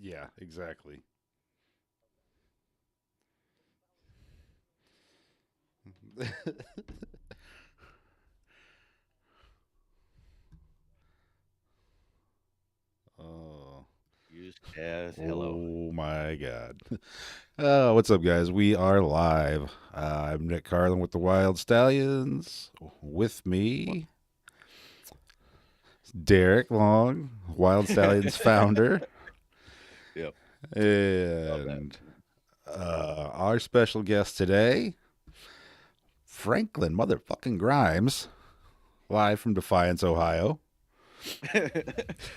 Yeah, exactly. Oh, Use as hello. oh my God. What's up, guys? We are live. I'm Nick Carlin with the Wyld Stallions. With me, Derek Long, Wyld Stallions founder, Yep. Love that. and our special guest today, Franklin Motherfucking Grimes, live from Defiance, Ohio.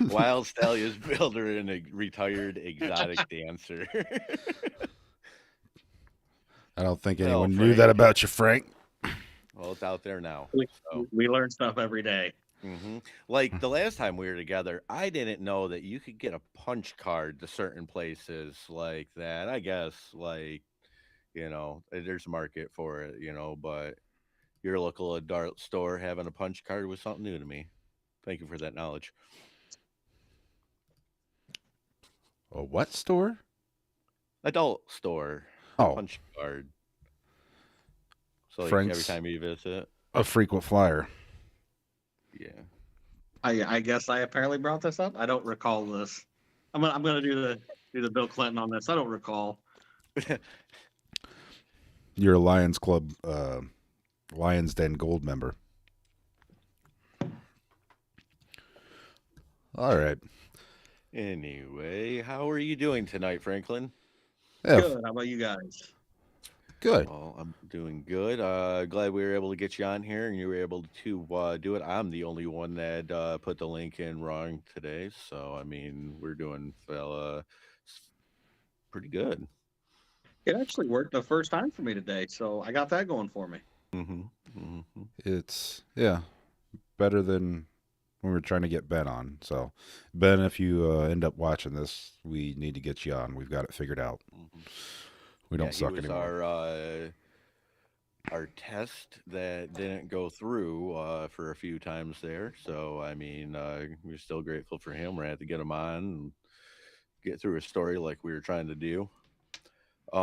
Wild Stallions builder and a retired exotic dancer. I don't think Well, anyone knew that Frank. about you, Frank. Well, it's out there now. we So, we learn stuff every day. like the last time we were together, I didn't know that you could get a punch card to certain places like that. I guess, like, there's a market for it, but your local adult store having a punch card was something new to me. Thank you for that knowledge. A what store? Adult store Oh, punch card. So like every Frank's time you visit, a frequent flyer. yeah. I guess I apparently brought this up. I don't recall this. I'm gonna do the Bill Clinton on this. I don't recall. You're a Lions Club, Lions Den Gold member. All right. Anyway, how are you doing tonight, Franklin? Yeah, Good. How about you guys? good. Well, I'm doing good. Glad we were able to get you on here and you were able to do it. I'm the only one that put the link in wrong today, so I mean, we're doing pretty good. It actually worked the first time for me today, so I got that going for me. hmm hmm It's yeah better than when we were trying to get Ben on. So, Ben, if you end up watching this, we need to get you on. We've got it figured out. hmm We Yeah, don't he suck was anymore. our test that didn't go through for a few times there. So I mean, we're still grateful for him. We're gonna have to get him on and get through a story like we were trying to do.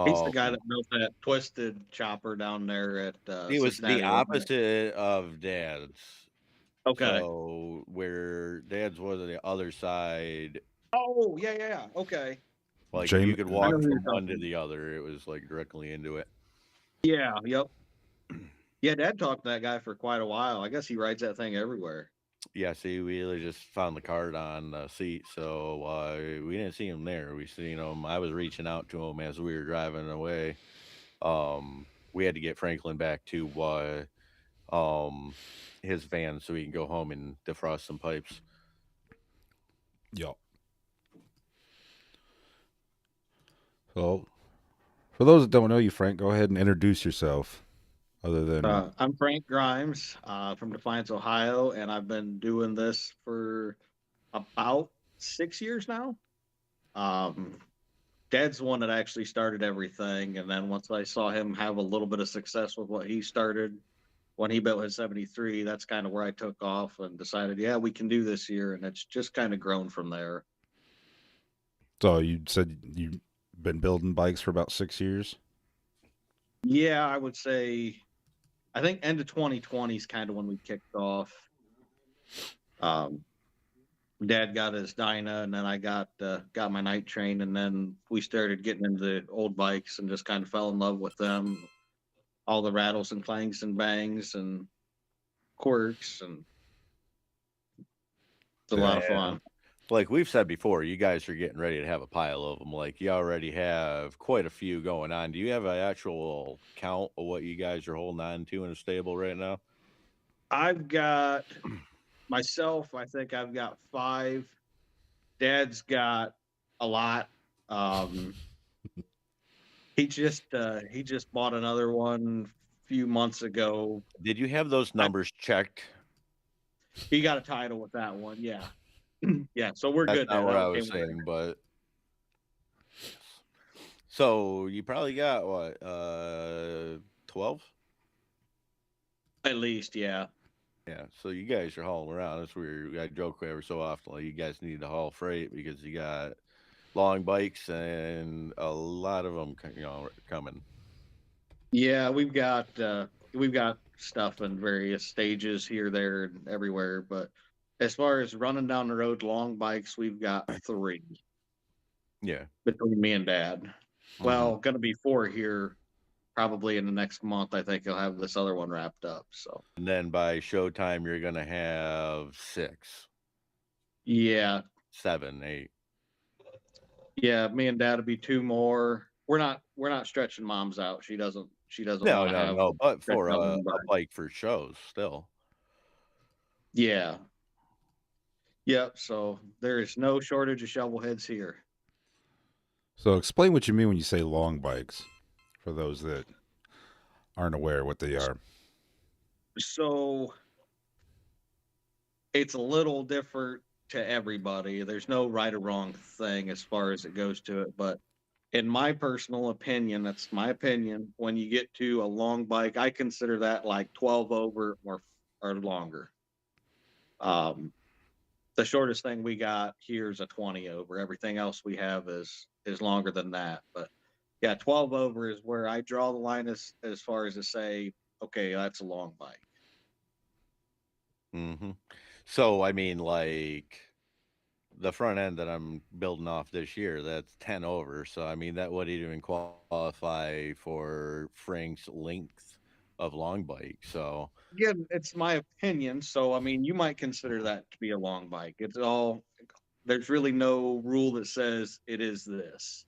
He's the guy Um, that built that twisted chopper down there at he was the Cincinnati, wasn't it? opposite of Dad's. Okay. So where Dad's was on the other side, Oh yeah, yeah, yeah. Okay. like you Jamie, could I walk know who you're from one to talking. the other. It was like directly into it. Yeah. Yep. Yeah. Dad talked to that guy for quite a while. I guess he rides that thing everywhere. Yeah, see, we really just found the card on the seat, so we didn't see him there. We seen him. I was reaching out to him as we were driving away. We had to get Franklin back to um, his van so he can go home and defrost some pipes. yo. So, for those that don't know you, Frank, go ahead and introduce yourself. Other than I'm Frank Grimes from Defiance, Ohio, and I've been doing this for about 6 years now. Um, Dad's the one that actually started everything, and then once I saw him have a little bit of success with what he started when he built his 73, that's kind of where I took off and decided, yeah, we can do this here, and it's just kind of grown from there. so you said you've been building bikes for about 6 years. Yeah, I would say I think end of 2020 is kind of when we kicked off. Um, Dad got his Dyna, and then I got my night train, and then we started getting into the old bikes and just kind of fell in love with them. All the rattles and clanks and bangs and quirks, and it's a lot Yeah. of Yeah. fun. Like we've said before, you guys are getting ready to have a pile of them. Like you already have quite a few going on. Do you have an actual count of what you guys are holding on to in a stable right now? I've got myself. I think I've got five. Dad's got a lot. Um, he just bought another one a few months ago. Did you have those I, numbers checked? he got a title with that one. Yeah, yeah. So we're That's good not there. what That I one was came with saying, but yes. So you probably got what, 12? at least. Yeah. Yeah. So you guys are hauling around. That's weird. I joke every so often, like you guys need to haul freight because you got long bikes, and a lot of them, coming. Yeah, we've got stuff in various stages here, there, and everywhere. But as far as running down the road long bikes, we've got three Yeah. between me and Dad. Hmm. Well, gonna be four here probably in the next month. I think he'll have this other one wrapped up. So And then by showtime, you're gonna have six, yeah, 7, 8. yeah, me and Dad will be two more. We're not stretching Mom's out. She doesn't No, want to no, have no. But stretch for out a, one a bike. bike for shows, still. Yeah. Yep. So there is no shortage of shovel heads here. So explain what you mean when you say long bikes, for those that aren't aware what they are. So it's a little different to everybody. There's no right or wrong thing as far as it goes to it, but in my personal opinion, that's my opinion. When you get to a long bike, I consider that like 12 over or longer. Um, the shortest thing we got here is a 20 over. Everything else we have is longer than that. But yeah, 12 over is where I draw the line as far as to say, okay, that's a long bike. Hmm. So, I mean, like the front end that I'm building off this year, that's 10 over. So, I mean, that would even qualify for Frank's length of long bike. So, Again, it's my opinion. So I mean, you might consider that to be a long bike. It's all there's really no rule that says it is this.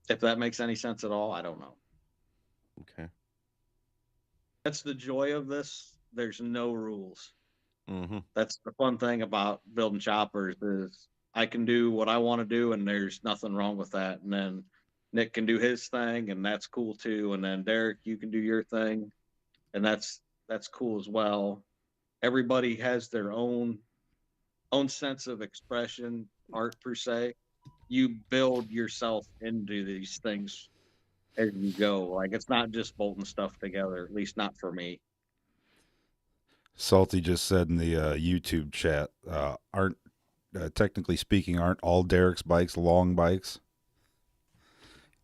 If that makes any sense at all, I don't know. okay. That's the joy of this. There's no rules. Hmm. That's the fun thing about building choppers is I can do what I want to do and there's nothing wrong with that. And then Nick can do his thing and that's cool too. And then Derek, you can do your thing and that's cool as well. Everybody has their own sense of expression, art per se. You build yourself into these things as you go. Like it's not just bolting stuff together, at least not for me. Salty just said in the YouTube chat, aren't technically speaking, aren't all Derek's bikes long bikes?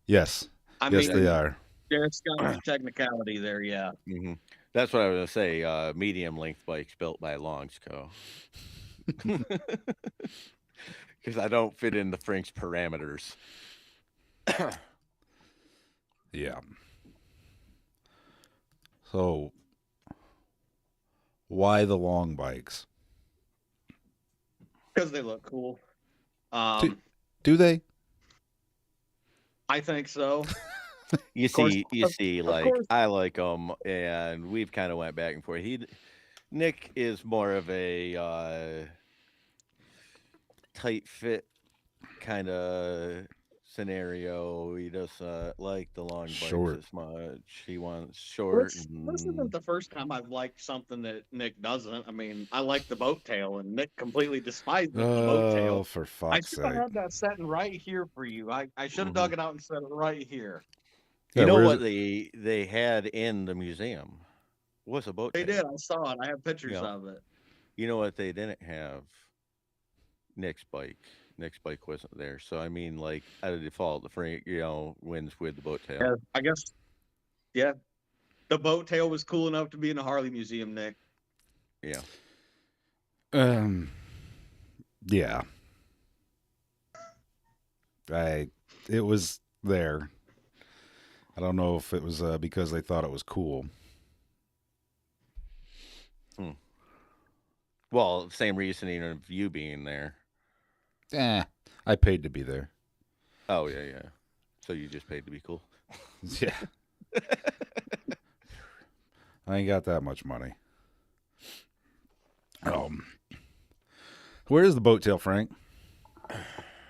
Yes, I yes, they mean, are. Derek's got the technicality there, yeah. Hmm. That's what I was going to say. Medium length bikes built by Longs Co. Because I don't fit in the Frank's parameters. Yeah. So why the long bikes? Because they look cool. Do, do they? I think so. You Of course, see, of like course. I like them, and we've kind of went back and forth. Nick is more of a tight fit kind of scenario. He doesn't like the long bikes Short. as much. He wants short This isn't and the first time I've liked something that Nick doesn't. I mean, I like the boat tail, and Nick completely despises the boat tail. Oh, for I fuck's should have sake. had that setting right here for you. I should have hmm. dug it out and set it right here. You Yeah, know where's what it? they had in the museum was a boat They did. tail. I saw it. I have You pictures know, of it. you know what they didn't have? Nick's bike. Nick's bike wasn't there. So I mean, like out of default, the Frank wins with the boat tail. Yeah, I guess. Yeah, the boat tail was cool enough to be in a Harley museum, Nick. Yeah. Um, yeah. I. It was there. I don't know if it was because they thought it was cool. Hmm. Well, same reasoning of you being there. Eh, I paid to be there. Oh yeah, yeah. So you just paid to be cool. Yeah, I ain't got that much money. Um, where is the boat tail, Frank?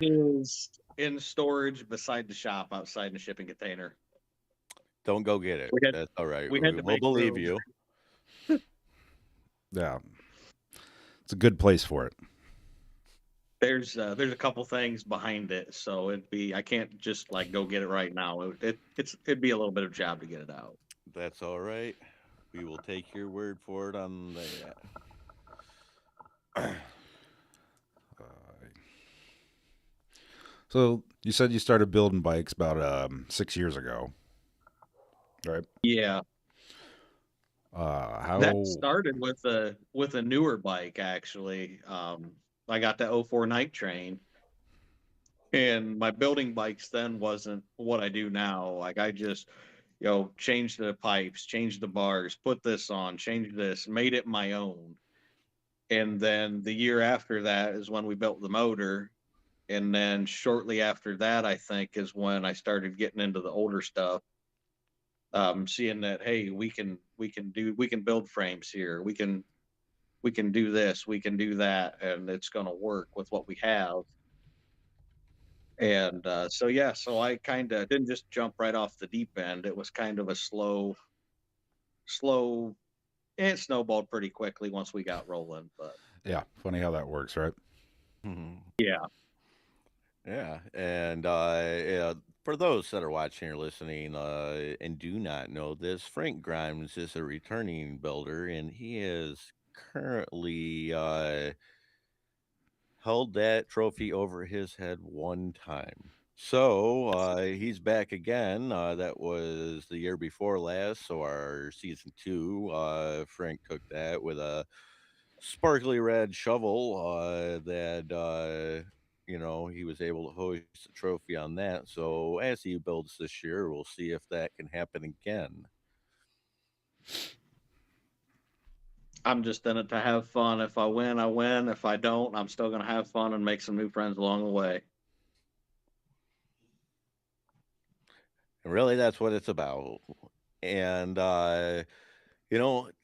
Is in storage beside the shop outside in a shipping container. Don't go get it. We had That's all right. we had We to will make believe room. you. Yeah, it's a good place for it. There's a couple things behind it, so I can't just like go get it right now. It'd be a little bit of a job to get it out. That's all right. We will take your word for it on that. Uh, So you said you started building bikes about 6 years ago, right? Yeah, that How? started with a newer bike actually. I got the '04 Night Train, and my building bikes then wasn't what I do now. Like I just, changed the pipes, changed the bars, put this on, changed this, made it my own. And then the year after that is when we built the motor. And then shortly after that, I think, is when I started getting into the older stuff. Seeing that, hey, we can build frames here. We can do this, we can do that, and it's going to work with what we have. And so yeah, so I kind of didn't just jump right off the deep end. It was kind of a slow. It snowballed pretty quickly once we got rolling. But Yeah, funny how that works, right? Mhm. yeah, Yeah, and yeah, for those that are watching or listening and do not know this, Frank Grimes is a returning builder, and he is currently held that trophy over his head one time. So he's back again. That was the year before last. So our season two, Frank took that with a sparkly red shovel that he was able to hoist the trophy on that. So as he builds this year, we'll see if that can happen again. I'm just in it to have fun. If I win, I win. If I don't, I'm still going to have fun and make some new friends along the way. And really, that's what it's about. And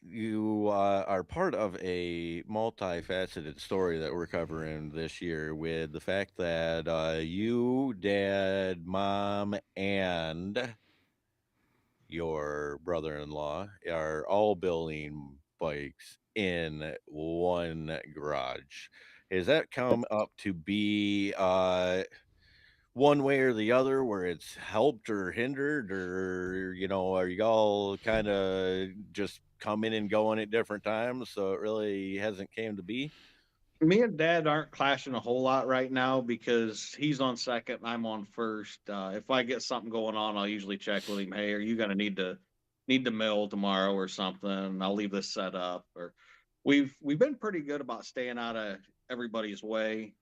you are part of a multifaceted story that we're covering this year with the fact that you, dad, mom, and your brother-in-law are all building bikes in one garage. Has that come up to be one way or the other where it's helped or hindered, or are y'all kind of just coming and going at different times, so it really hasn't came to be? Me and Dad aren't clashing a whole lot right now because he's on second and I'm on first. If I get something going on, I'll usually check with him. Hey, are you going to need to mill tomorrow or something? I'll leave this set up. Or we've been pretty good about staying out of everybody's way.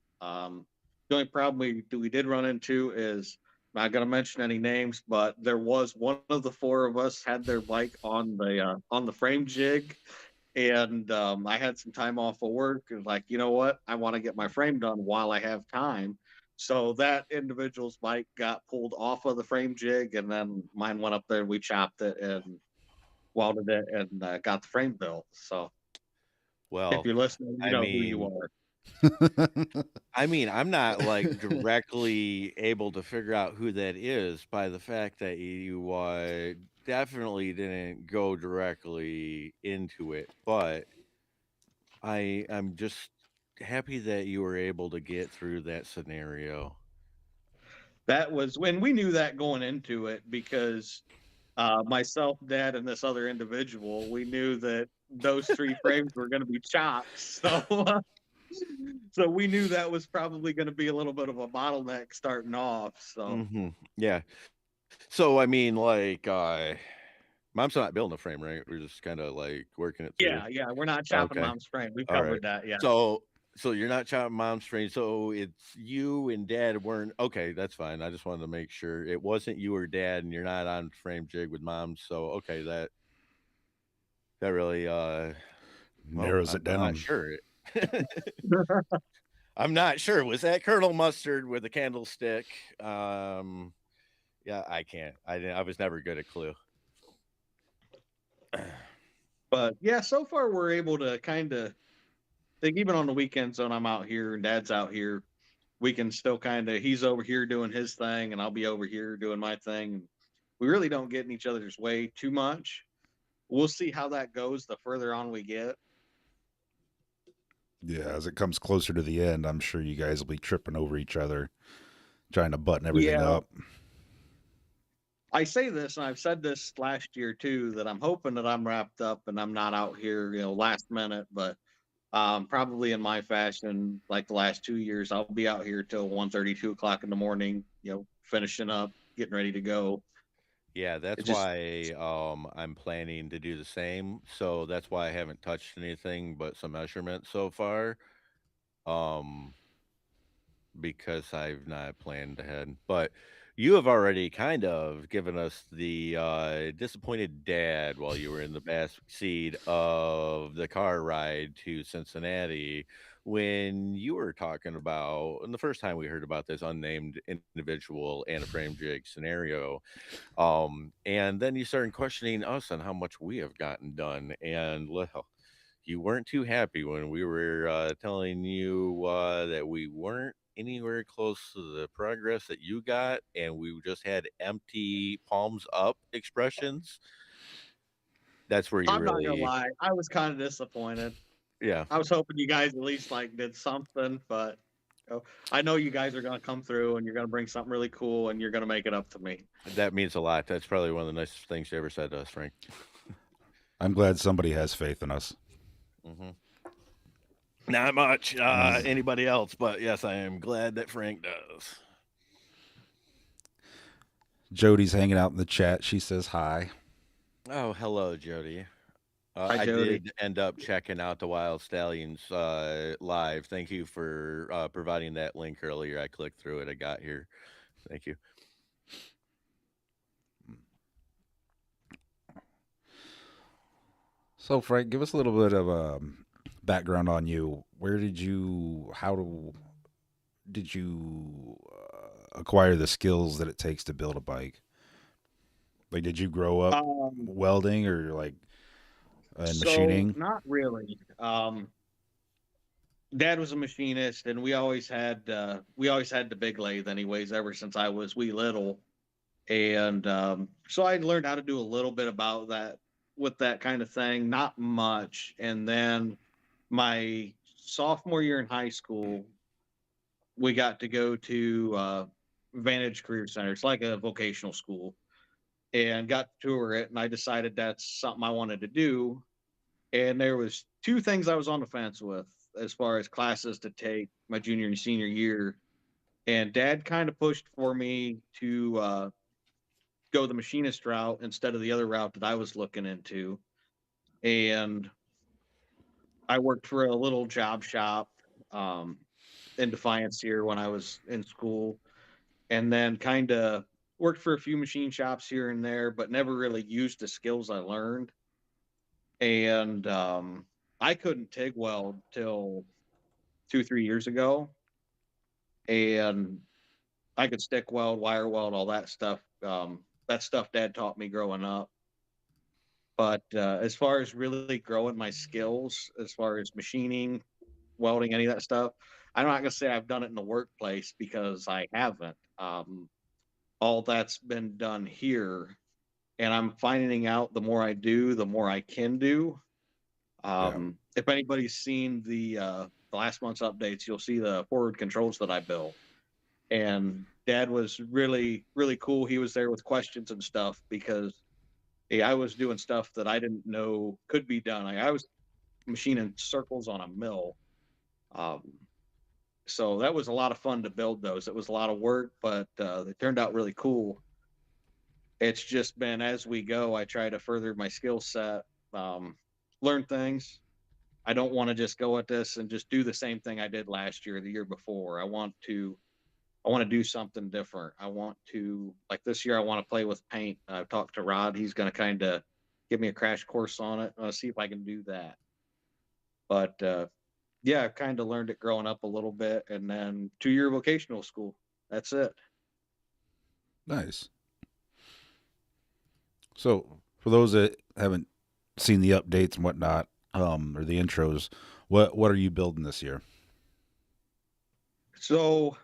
The only problem we did run into is not going to mention any names, but there was one of the four of us had their bike on the frame jig, and I had some time off of work. And like, you know what? I want to get my frame done while I have time. So that individual's bike got pulled off of the frame jig, and then mine went up there. We chopped it and welded it and got the frame built. So if Well, you're listening, you I know who you mean, are. I'm not like directly able to figure out who that is by the fact that you definitely didn't go directly into it, but I'm just happy that you were able to get through that scenario. That was when we knew that going into it because myself, Dad, and this other individual, we knew that those three frames were going to be chopped. So so we knew that was probably going to be a little bit of a bottleneck starting off. So Yeah. So I mean, like, mom's not building a frame, right? We're just kind of like working it through. yeah, we're not chopping Okay. mom's frame. We've All right. covered that. Yeah. So you're not chopping mom's frame. So it's you and dad weren't okay. That's fine. I just wanted to make sure it wasn't you or dad, and you're not on frame jig with mom. So okay, that really well, Narrows it I'm not down. sure. I'm not sure. Was that Colonel Mustard with a candlestick? Yeah, I can't. I was never good at Clue. But yeah, so far we're able to kind of think even on the weekends when I'm out here and Dad's out here, we can still kind of he's over here doing his thing and I'll be over here doing my thing. We really don't get in each other's way too much. We'll see how that goes the further on we get. Yeah, as it comes closer to the end, I'm sure you guys will be tripping over each other, trying to button everything Yeah, up. I say this, and I've said this last year too, that I'm hoping that I'm wrapped up and I'm not out here, last minute. But Probably in my fashion, like the last 2 years, I'll be out here till 1:30, 2 o'clock in the morning, finishing up, getting ready to go. Yeah, It that's just why I'm planning to do the same. So that's why I haven't touched anything but some measurements so far. Um, because I've not planned ahead. But you have already kind of given us the disappointed dad while you were in the back seat of the car ride to Cincinnati when you were talking about, and the first time we heard about this unnamed individual and a frame jig scenario, and then you started questioning us on how much we have gotten done. And well, you weren't too happy when we were telling you that we weren't anywhere close to the progress that you got, and we just had empty palms up expressions. That's where you I'm not gonna really, lie, I was kind of disappointed. yeah, I was hoping you guys at least like did something, but I know you guys are gonna come through and you're gonna bring something really cool and you're gonna make it up to me. that means a lot. That's probably one of the nicest things you ever said to us, Frank. I'm glad somebody has faith in us. Hmm. Not much Um, anybody else, but yes, I am glad that Frank does. Jody's hanging out in the chat. She says hi. Oh, hello, Jody. Hi, I Jody. did end up checking out the Wild Stallions live. Thank you for providing that link earlier. I clicked through it. I got here. Thank you. So, Frank, give us a little bit of background on you. Did you acquire the skills that it takes to build a bike? Like, did you grow up Um, welding or like in so machining? not really. Dad was a machinist, and we always had the big lathe, anyways, ever since I was wee little. And so I learned how to do a little bit about that with that kind of thing, not much. And then my sophomore year in high school, we got to go to Vantage Career Center. It's like a vocational school, and got to tour it. And I decided that's something I wanted to do. And there was two things I was on the fence with as far as classes to take my junior and senior year. And Dad kind of pushed for me to go the machinist route instead of the other route that I was looking into. And I worked for a little job shop um, in Defiance here when I was in school, and then kind of worked for a few machine shops here and there, but never really used the skills I learned. And I couldn't TIG weld till 2, 3 years ago, and I could stick weld, wire weld, all that stuff. That stuff Dad taught me growing up. But as far as really growing my skills, as far as machining, welding, any of that stuff, I'm not gonna say I've done it in the workplace because I haven't. All that's been done here, and I'm finding out the more I do, the more I can do. Yeah, If anybody's seen the last month's updates, you'll see the forward controls that I built. And Dad was really, really cool. He was there with questions and stuff because I was doing stuff that I didn't know could be done. I was machining circles on a mill. Um, so that was a lot of fun to build those. It was a lot of work, but they turned out really cool. It's just been as we go, I try to further my skill set, um, learn things. I don't want to just go at this and just do the same thing I did last year, the year before. I want to do something different. I want to like this year. I want to play with paint. I've talked to Rod. He's going to kind of give me a crash course on it. I'll see if I can do that. But yeah, I've kind of learned it growing up a little bit, and then 2 year vocational school. That's it. nice. So, for those that haven't seen the updates and whatnot, or the intros, what are you building this year? So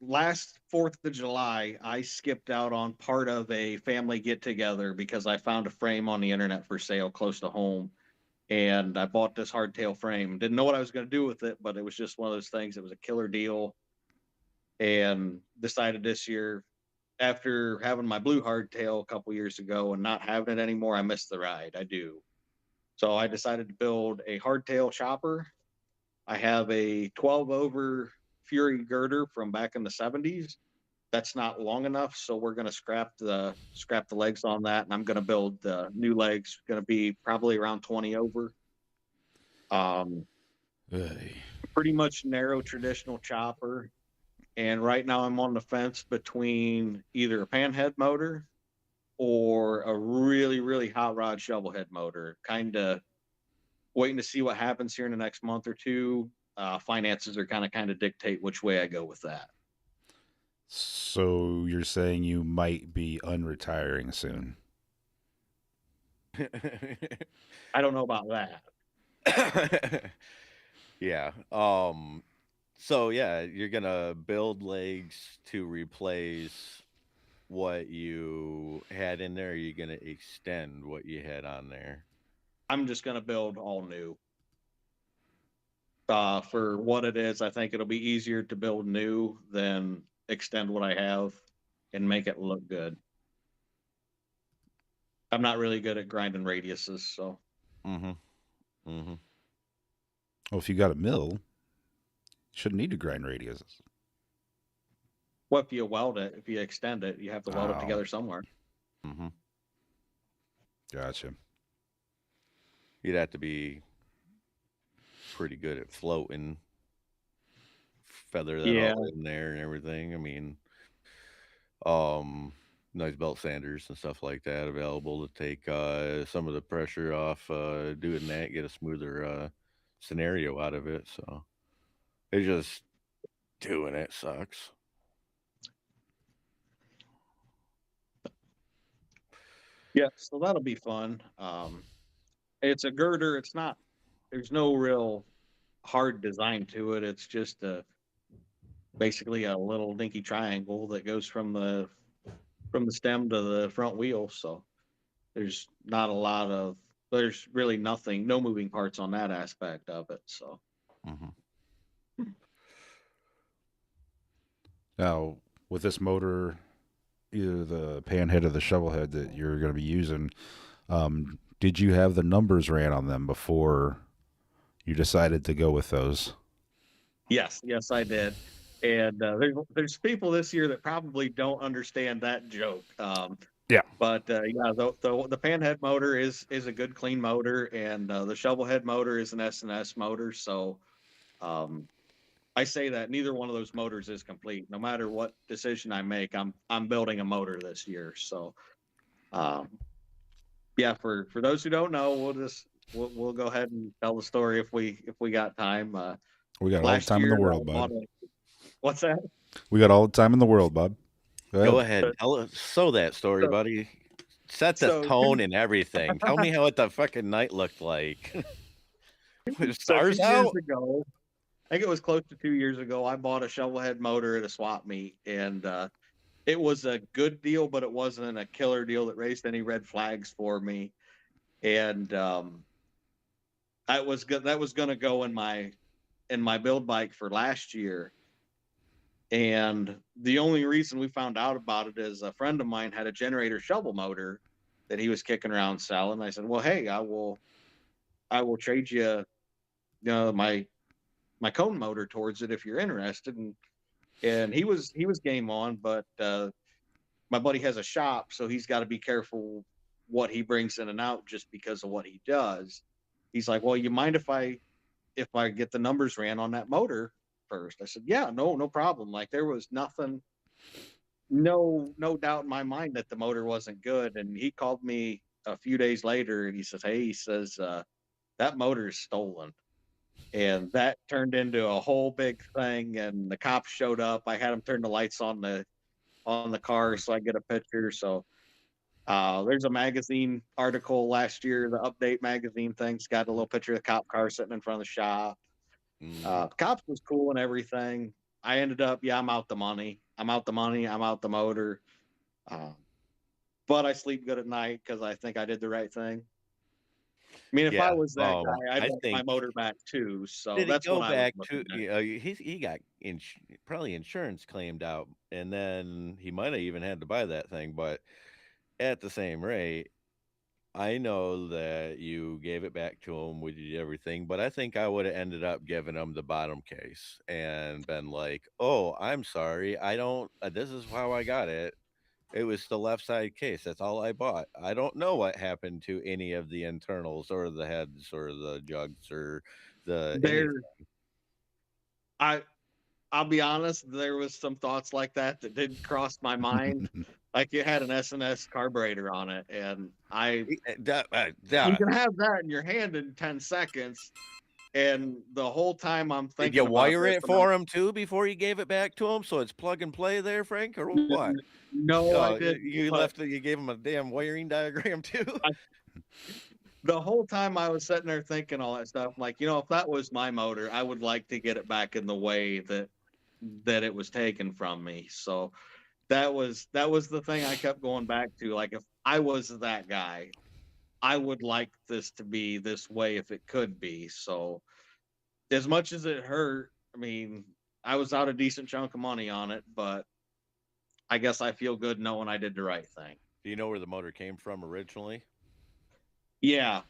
last 4th of July, I skipped out on part of a family get together because I found a frame on the internet for sale close to home. And I bought this hardtail frame. Didn't know what I was going to do with it, but it was just one of those things. It was a killer deal. And decided this year, after having my blue hardtail a couple years ago and not having it anymore, I missed the ride. I do. So I decided to build a hardtail chopper. I have a 12 over Fury girder from back in the 70s. That's not long enough, so we're going to scrap the legs on that, and I'm going to build the new legs. Going to be probably around 20 over. Um, Hey. Pretty much narrow traditional chopper. And right now I'm on the fence between either a panhead motor or a really, really hot rod shovel head motor. Kind of waiting to see what happens here in the next month or two. Finances are kind of dictate which way I go with that. So you're saying you might be unretiring soon? I don't know about that. Yeah. So yeah, you're gonna build legs to replace what you had in there. Or you're gonna extend what you had on there. I'm just going to build all new. For what it is, I think it'll be easier to build new than extend what I have and make it look good. I'm not really good at grinding radiuses, so Mm-hmm. Mm-hmm. Well, if you got a mill, you shouldn't need to grind radiuses. well, if you weld it, if you extend it, you have to weld it Oh, together somewhere. Mm-hmm. gotcha. You'd have to be pretty good at floating, feather that Yeah, all in there and everything. I mean, um, nice belt sanders and stuff like that available to take some of the pressure off doing that, get a smoother scenario out of it. So it's just doing it sucks. yeah. So that'll be fun. It's a girder. It's not. There's no real hard design to it. It's just basically a little dinky triangle that goes from the stem to the front wheel. So there's not a lot of. There's really nothing, no moving parts on that aspect of it. So Hmm. Now, with this motor, either the panhead or the shovel head that you're going to be using, did you have the numbers ran on them before you decided to go with those? yes, I did. And there's people this year that probably don't understand that joke. Yeah. But yeah, the panhead motor is a good clean motor, and the shovel head motor is an S&S motor. So um, I say that neither one of those motors is complete. No matter what decision I make, I'm building a motor this year. So um, yeah, for those who don't know, we'll go ahead and tell the story if we got time. We got all the Last time in the year I world, bought bud. a what's that? We got all the time in the world, bud. Go Go ahead. ahead, tell us so that story, So buddy. Set the so tone and everything. Tell me how what the fucking night looked like. With so stars 2 years out. ago, I think it was close to 2 years ago, I bought a shovel head motor at a swap meet, and it was a good deal, but it wasn't a killer deal that raised any red flags for me. And that was going to go in my build bike for last year. And the only reason we found out about it is a friend of mine had a generator shovel motor that he was kicking around selling. I said, "Well, hey, I will trade you my cone motor towards it if you're interested." And he was game on, but my buddy has a shop, so he's got to be careful what he brings in and out just because of what he does. He's like, "Well, you mind if I get the numbers ran on that motor first?" I said, "Yeah, no problem." Like there was nothing, no doubt in my mind that the motor wasn't good. And he called me a few days later and he says, "Hey," he says, "that motor is stolen." And that turned into a whole big thing. And the cops showed up. I had them turn the lights on the car so I get a picture. So there's a magazine article last year, the Update magazine thing's got a little picture of the cop car sitting in front of the shop. Mhm. Cops was cool and everything. I ended up, yeah, I'm out the money. I'm out the money. I'm out the motor. Uh, but I sleep good at night because I think I did the right thing. I mean, if I Yeah. was that guy, I'd I want my think motor back too. So did it that's go what I was back looking to at. he got probably insurance claimed out, and then he might have even had to buy that thing, but at the same rate, I know that you gave it back to him, we did everything, but I think I would have ended up giving him the bottom case and been like, "Oh, I'm sorry. I don't. This is how I got it. It was the left side case. That's all I bought. I don't know what happened to any of the internals or the heads or the jugs or the anything." There, I I'll be honest, there was some thoughts like that did cross my mind. Like it had an SNS carburetor on it, and you Yeah. can have that in your hand in 10 seconds. And the whole time I'm Did you thinking about wire this, it and I'm for him too before you gave it back to him? So it's plug and play there, Frank, or what? no, I Oh, didn't. you But left it. You gave him a damn wiring diagram too. I, the whole time I was sitting there thinking all that stuff, I'm like, if that was my motor, I would like to get it back in the way that it was taken from me. So that was the thing I kept going back to. Like if I was that guy, I would like this to be this way if it could be. So as much as it hurt, I mean, I was out a decent chunk of money on it, but I guess I feel good knowing I did the right thing. Do you know where the motor came from originally? Yeah.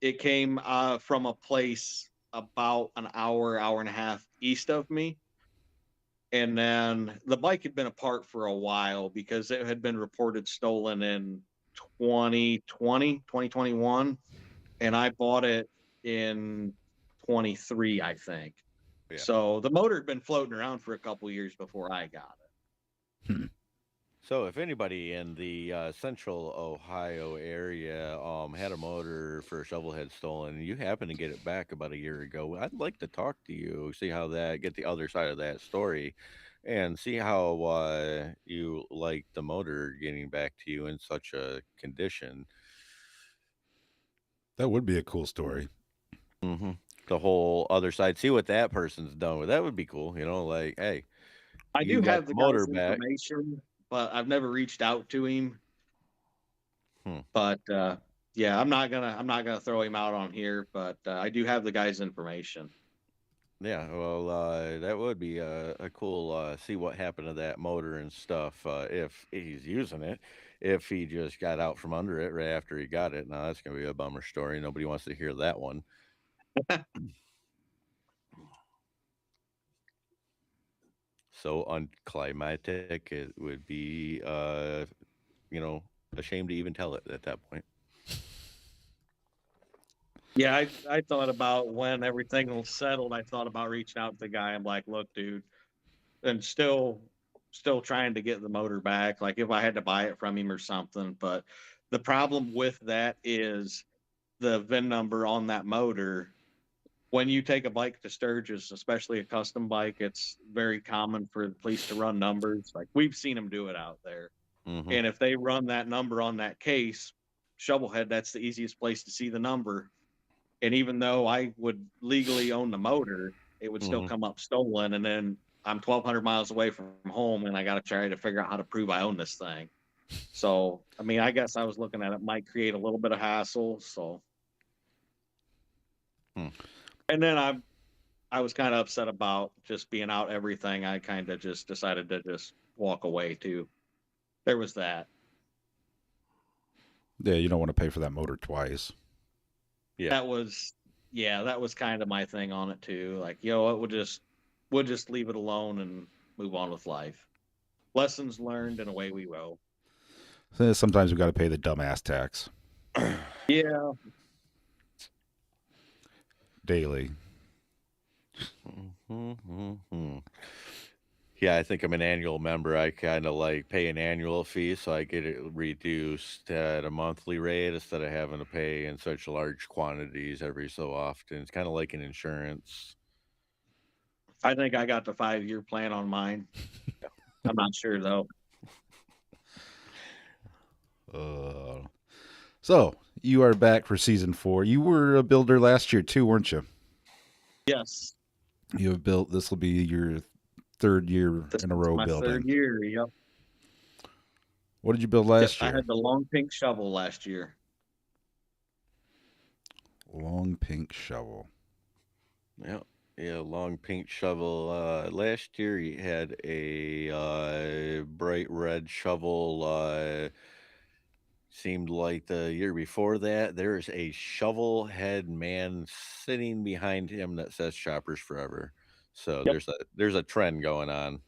It came from a place about an hour and a half east of me. And then the bike had been apart for a while because it had been reported stolen in 2021. And I bought it in 23, I think. Yeah. So the motor had been floating around for a couple years before I got So if anybody in the central Ohio area had a motor for a shovelhead stolen, and you happen to get it back about a year ago, I'd like to talk to you, see how that get the other side of that story, and see how you like the motor getting back to you in such a condition. That would be a cool story. hmm The whole other side, see what that person's done with. That would be cool. Like, hey, I you do got have the the motor guy's back. information, but I've never reached out to him. Hmm. But yeah, I'm not gonna throw him out on here, but I do have the guy's information. Yeah, well, that would be a cool see what happened to that motor and stuff if he's using it. If he just got out from under it right after he got it, now that's gonna be a bummer story. Nobody wants to hear that one. So unclimatic, it would be, you know, a shame to even tell it at that point. Yeah, I thought about when everything was settled. I thought about reaching out to the guy. I'm like, look, dude, and still trying to get the motor back. Like if I had to buy it from him or something. But the problem with that is the VIN number on that motor. When you take a bike to Sturgis, especially a custom bike, it's very common for the police to run numbers. Like we've seen them do it out there. hmm And if they run that number on that case, Shovelhead, that's the easiest place to see the number. And even though I would legally own the motor, it would still hmm come up stolen. And then I'm 1,200 miles away from home, and I got to try to figure out how to prove I own this thing. So, I mean, I guess I was looking at it might create a little bit of hassle. So, Hmm. and then I was kind of upset about just being out everything. I kind of just decided to just walk away too. There was that. Yeah, you don't want to pay for that motor twice. Yeah. That was yeah, that was kind of my thing on it too. Like, what we'll just leave it alone and move on with life. Lessons learned and away we go. So sometimes we got to pay the dumbass tax Yeah. daily. Mhm. Yeah, I think I'm an annual member. I kind of like pay an annual fee, so I get it reduced at a monthly rate instead of having to pay in such large quantities every so often. It's kind of like an insurance. I think I got the 5-year plan on mine. I'm not sure though. Uh, so you are back for season 4. You were a builder last year too, weren't you? Yes. You have built. This will be your third year This in a is row my third building. year. Yep. What did you build Yep. last I year? had the long pink shovel last year. Long pink shovel. Yeah, yeah, long pink shovel. Last year you had a bright red shovel. seemed like the year before that, there's a shovel head man sitting behind him that says "Shoppers Forever." So Yep. there's a trend going on.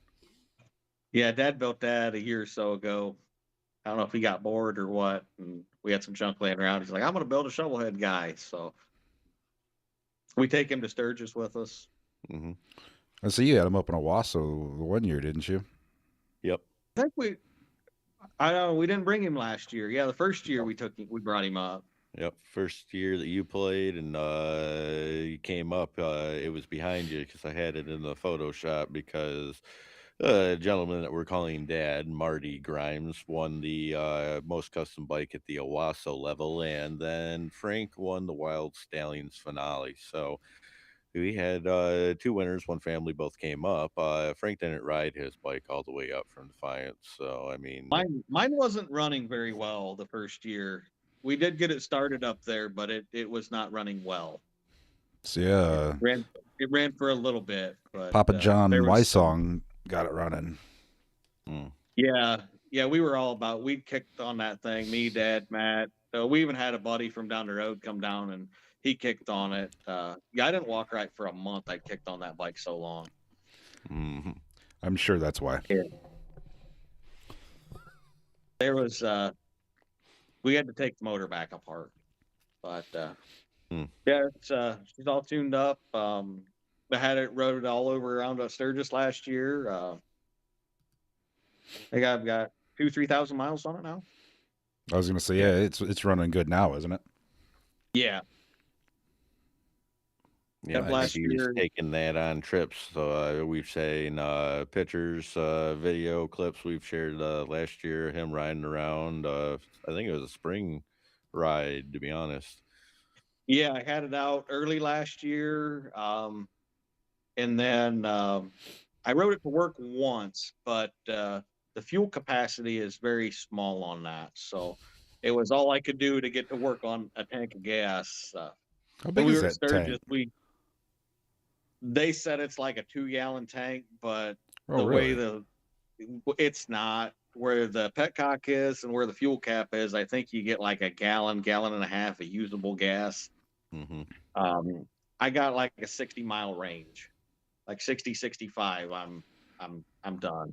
Yeah, Dad built that a year or so ago. I don't know if he got bored or what, and we had some junk laying around. He's like, "I'm going to build a shovelhead guy." So we take him to Sturgis with us. Hmm. I see you had him up in Owasso one year, didn't you? Yep. I think I don't know, we didn't bring him last year. Yeah, the first year we brought him up. Yep. First year that you played and you came up, it was behind you because I had it in the Photoshop because a gentleman that we're calling Dad, Marty Grimes, won the most custom bike at the Owasso level, and then Frank won the Wyld Stallions finale. So we had two winners, one family, both came up. Frank didn't ride his bike all the way up from Defiance. So, I mean, Mine wasn't running very well the first year. We did get it started up there, but it was not running well. So yeah, It ran for a little bit, but Papa John there was some, Wysong got it running. yeah, we were all about. We kicked on that thing. Me, Dad, Matt. We even had a buddy from down the road come down and he kicked on it. Yeah, I didn't walk right for a month. I kicked on that bike so long. mhm. I'm sure that's why. Yeah. There was we had to take the motor back apart, but yeah, she's all tuned up. I had it rode all over around Sturgis last year. I think I've got 3,000 miles on it now. I was gonna say, yeah, it's running good now, isn't it? Yeah. Yeah, Yep, I last think he was year. taking that on trips. So we've seen pictures, video clips we've shared last year, him riding around. I think it was a spring ride, to be honest. Yeah, I had it out early last year. And then I rode it to work once, but the fuel capacity is very small on that. So it was all I could do to get to work on a tank of gas. How When big we is were at that tank? Sturgis, they said it's like a 2-gallon tank, but Oh, the way really? it's not where the petcock is and where the fuel cap is. I think you get like a gallon and a half of usable gas. Hmm. I got like a 60-mile range, like 60, 65. I'm done.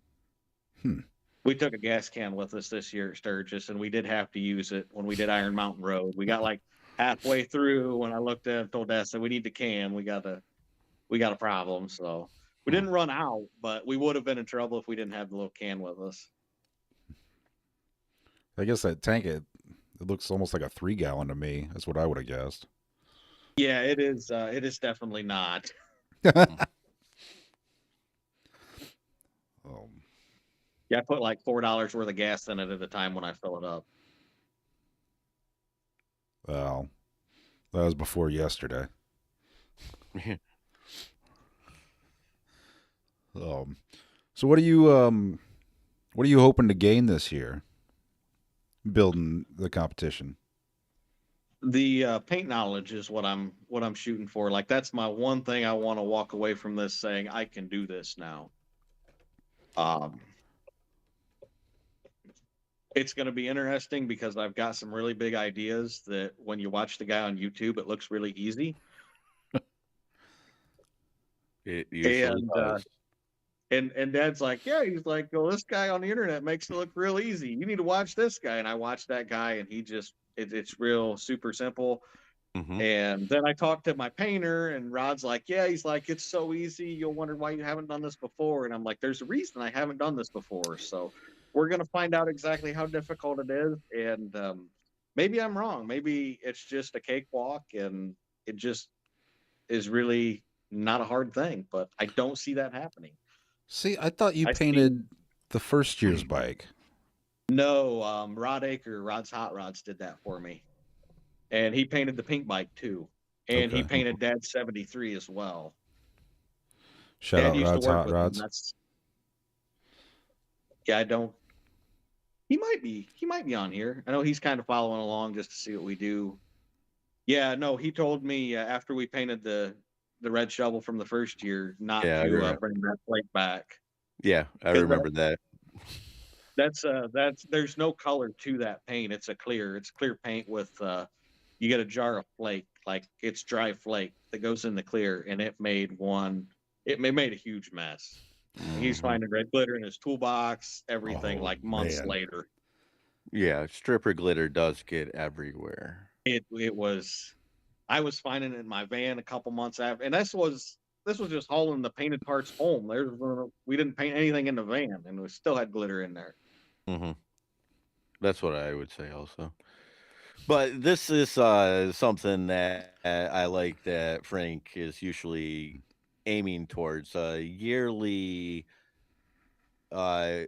Hmm. We took a gas can with us this year at Sturgis, and we did have to use it when we did Iron Mountain Road. We got like halfway through when I looked at it, told Dad, said we need the can. We got a problem. So we didn't run out, but we would have been in trouble if we didn't have the little can with us. I guess that tank it looks almost like a 3 gallon to me. That's what I would have guessed. Yeah, it is. It is definitely not. Um, Yeah, I put like $4 worth of gas in it at a time when I fill it up. well, that was before yesterday. Um, so what are you hoping to gain this year? Building the competition. The paint knowledge is what I'm shooting for. Like that's my one thing I want to walk away from this saying I can do this now. It's going to be interesting because I've got some really big ideas that when you watch the guy on YouTube, it looks really easy. It usually does. And Dad's like, yeah, he's like, well, this guy on the internet makes it look real easy. You need to watch this guy. And I watched that guy, and it's real super simple. Hmm. And then I talked to my painter, and Rod's like, yeah, he's like, it's so easy. You'll wonder why you haven't done this before. And I'm like, there's a reason I haven't done this before. So we're going to find out exactly how difficult it is. And maybe I'm wrong. Maybe it's just a cakewalk and it just is really not a hard thing, but I don't see that happening. See, I thought you I see painted the first year's bike. no, Rod's Hot Rods did that for me. And he painted the pink bike too. And he Okay. painted Dad's 73 as well. Shout Dad out used to Rod's work Hot with him. Rods. I don't. He might be on here. I know he's kind of following along just to see what we do. Yeah, no, he told me after we painted the red shovel from the first year not Yeah, I to remember. bring that plate back. Yeah, I 'Cause remember that. That's there's no color to that paint. It's clear paint with you get a jar of flake, like it's dry flake that goes in the clear, and it made a huge mess. He's Hmm. finding red glitter in his toolbox, everything Oh like months man. later. Yeah, stripper glitter does get everywhere. It was I was finding it in my van a couple months after, and this was just hauling the painted parts home. We didn't paint anything in the van, and we still had glitter in there. Hmm. That's what I would say also. But this is something that I like that Frank is usually aiming towards yearly. Uh,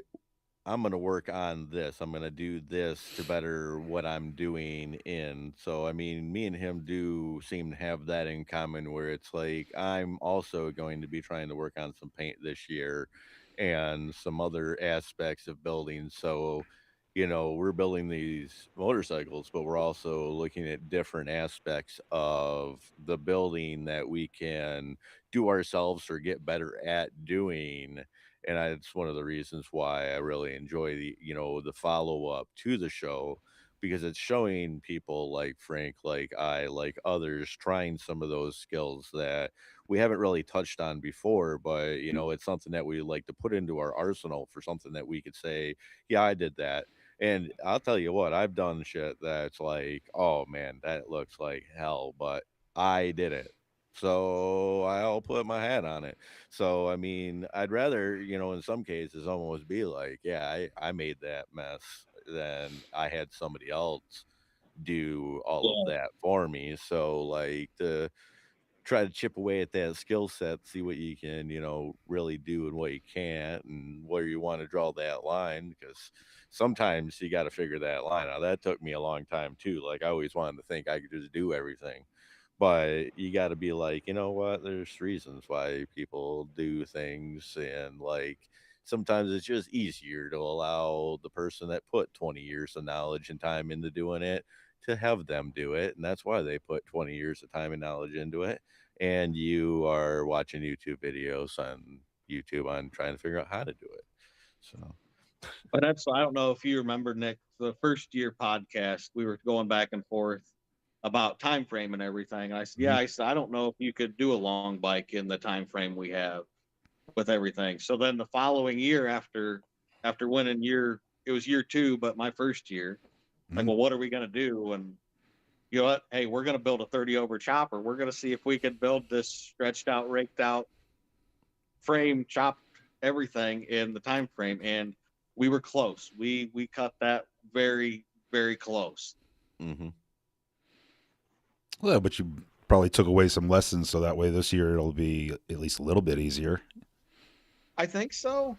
I'm going to work on this. I'm going to do this to better what I'm doing in. So, I mean, me and him do seem to have that in common where it's like I'm also going to be trying to work on some paint this year and some other aspects of building. So, we're building these motorcycles, but we're also looking at different aspects of the building that we can do ourselves or get better at doing. And it's one of the reasons why I really enjoy the follow up to the show, because it's showing people like Frank, like others, trying some of those skills that we haven't really touched on before, but it's something that we like to put into our arsenal for something that we could say, yeah, I did that. And I'll tell you what, I've done shit that's like, oh man, that looks like hell, but I did it. So I'll put my hat on it. So, I mean, I'd rather, in some cases almost be like, yeah, I made that mess than I had somebody else do all of Yeah. that for me. So, like, the try to chip away at that skill set, see what you can, really do and what you can't, and where you want to draw that line. Because sometimes you got to figure that line out. That took me a long time too. Like I always wanted to think I could just do everything, but you got to be like, you know what? There's reasons why people do things, and like sometimes it's just easier to allow the person that put 20 years of knowledge and time into doing it to have them do it, and that's why they put 20 years of time and knowledge into it, and you are watching YouTube videos on YouTube on trying to figure out how to do it. So, But I don't know if you remember, Nick, the first year podcast, we were going back and forth about time frame and everything. And I said, yeah, Mhm. I said, I don't know if you could do a long bike in the time frame we have with everything. So then the following year after winning it was year two, but my first year, like, Mhm. well, what are we gonna do? And you know what? Hey, we're gonna build a 30 over chopper. We're gonna see if we can build this stretched out, raked out frame, chopped everything in the time frame, and we were close. We cut that very very close. hmm. Well, but you probably took away some lessons, so that way this year it'll be at least a little bit easier. I think so.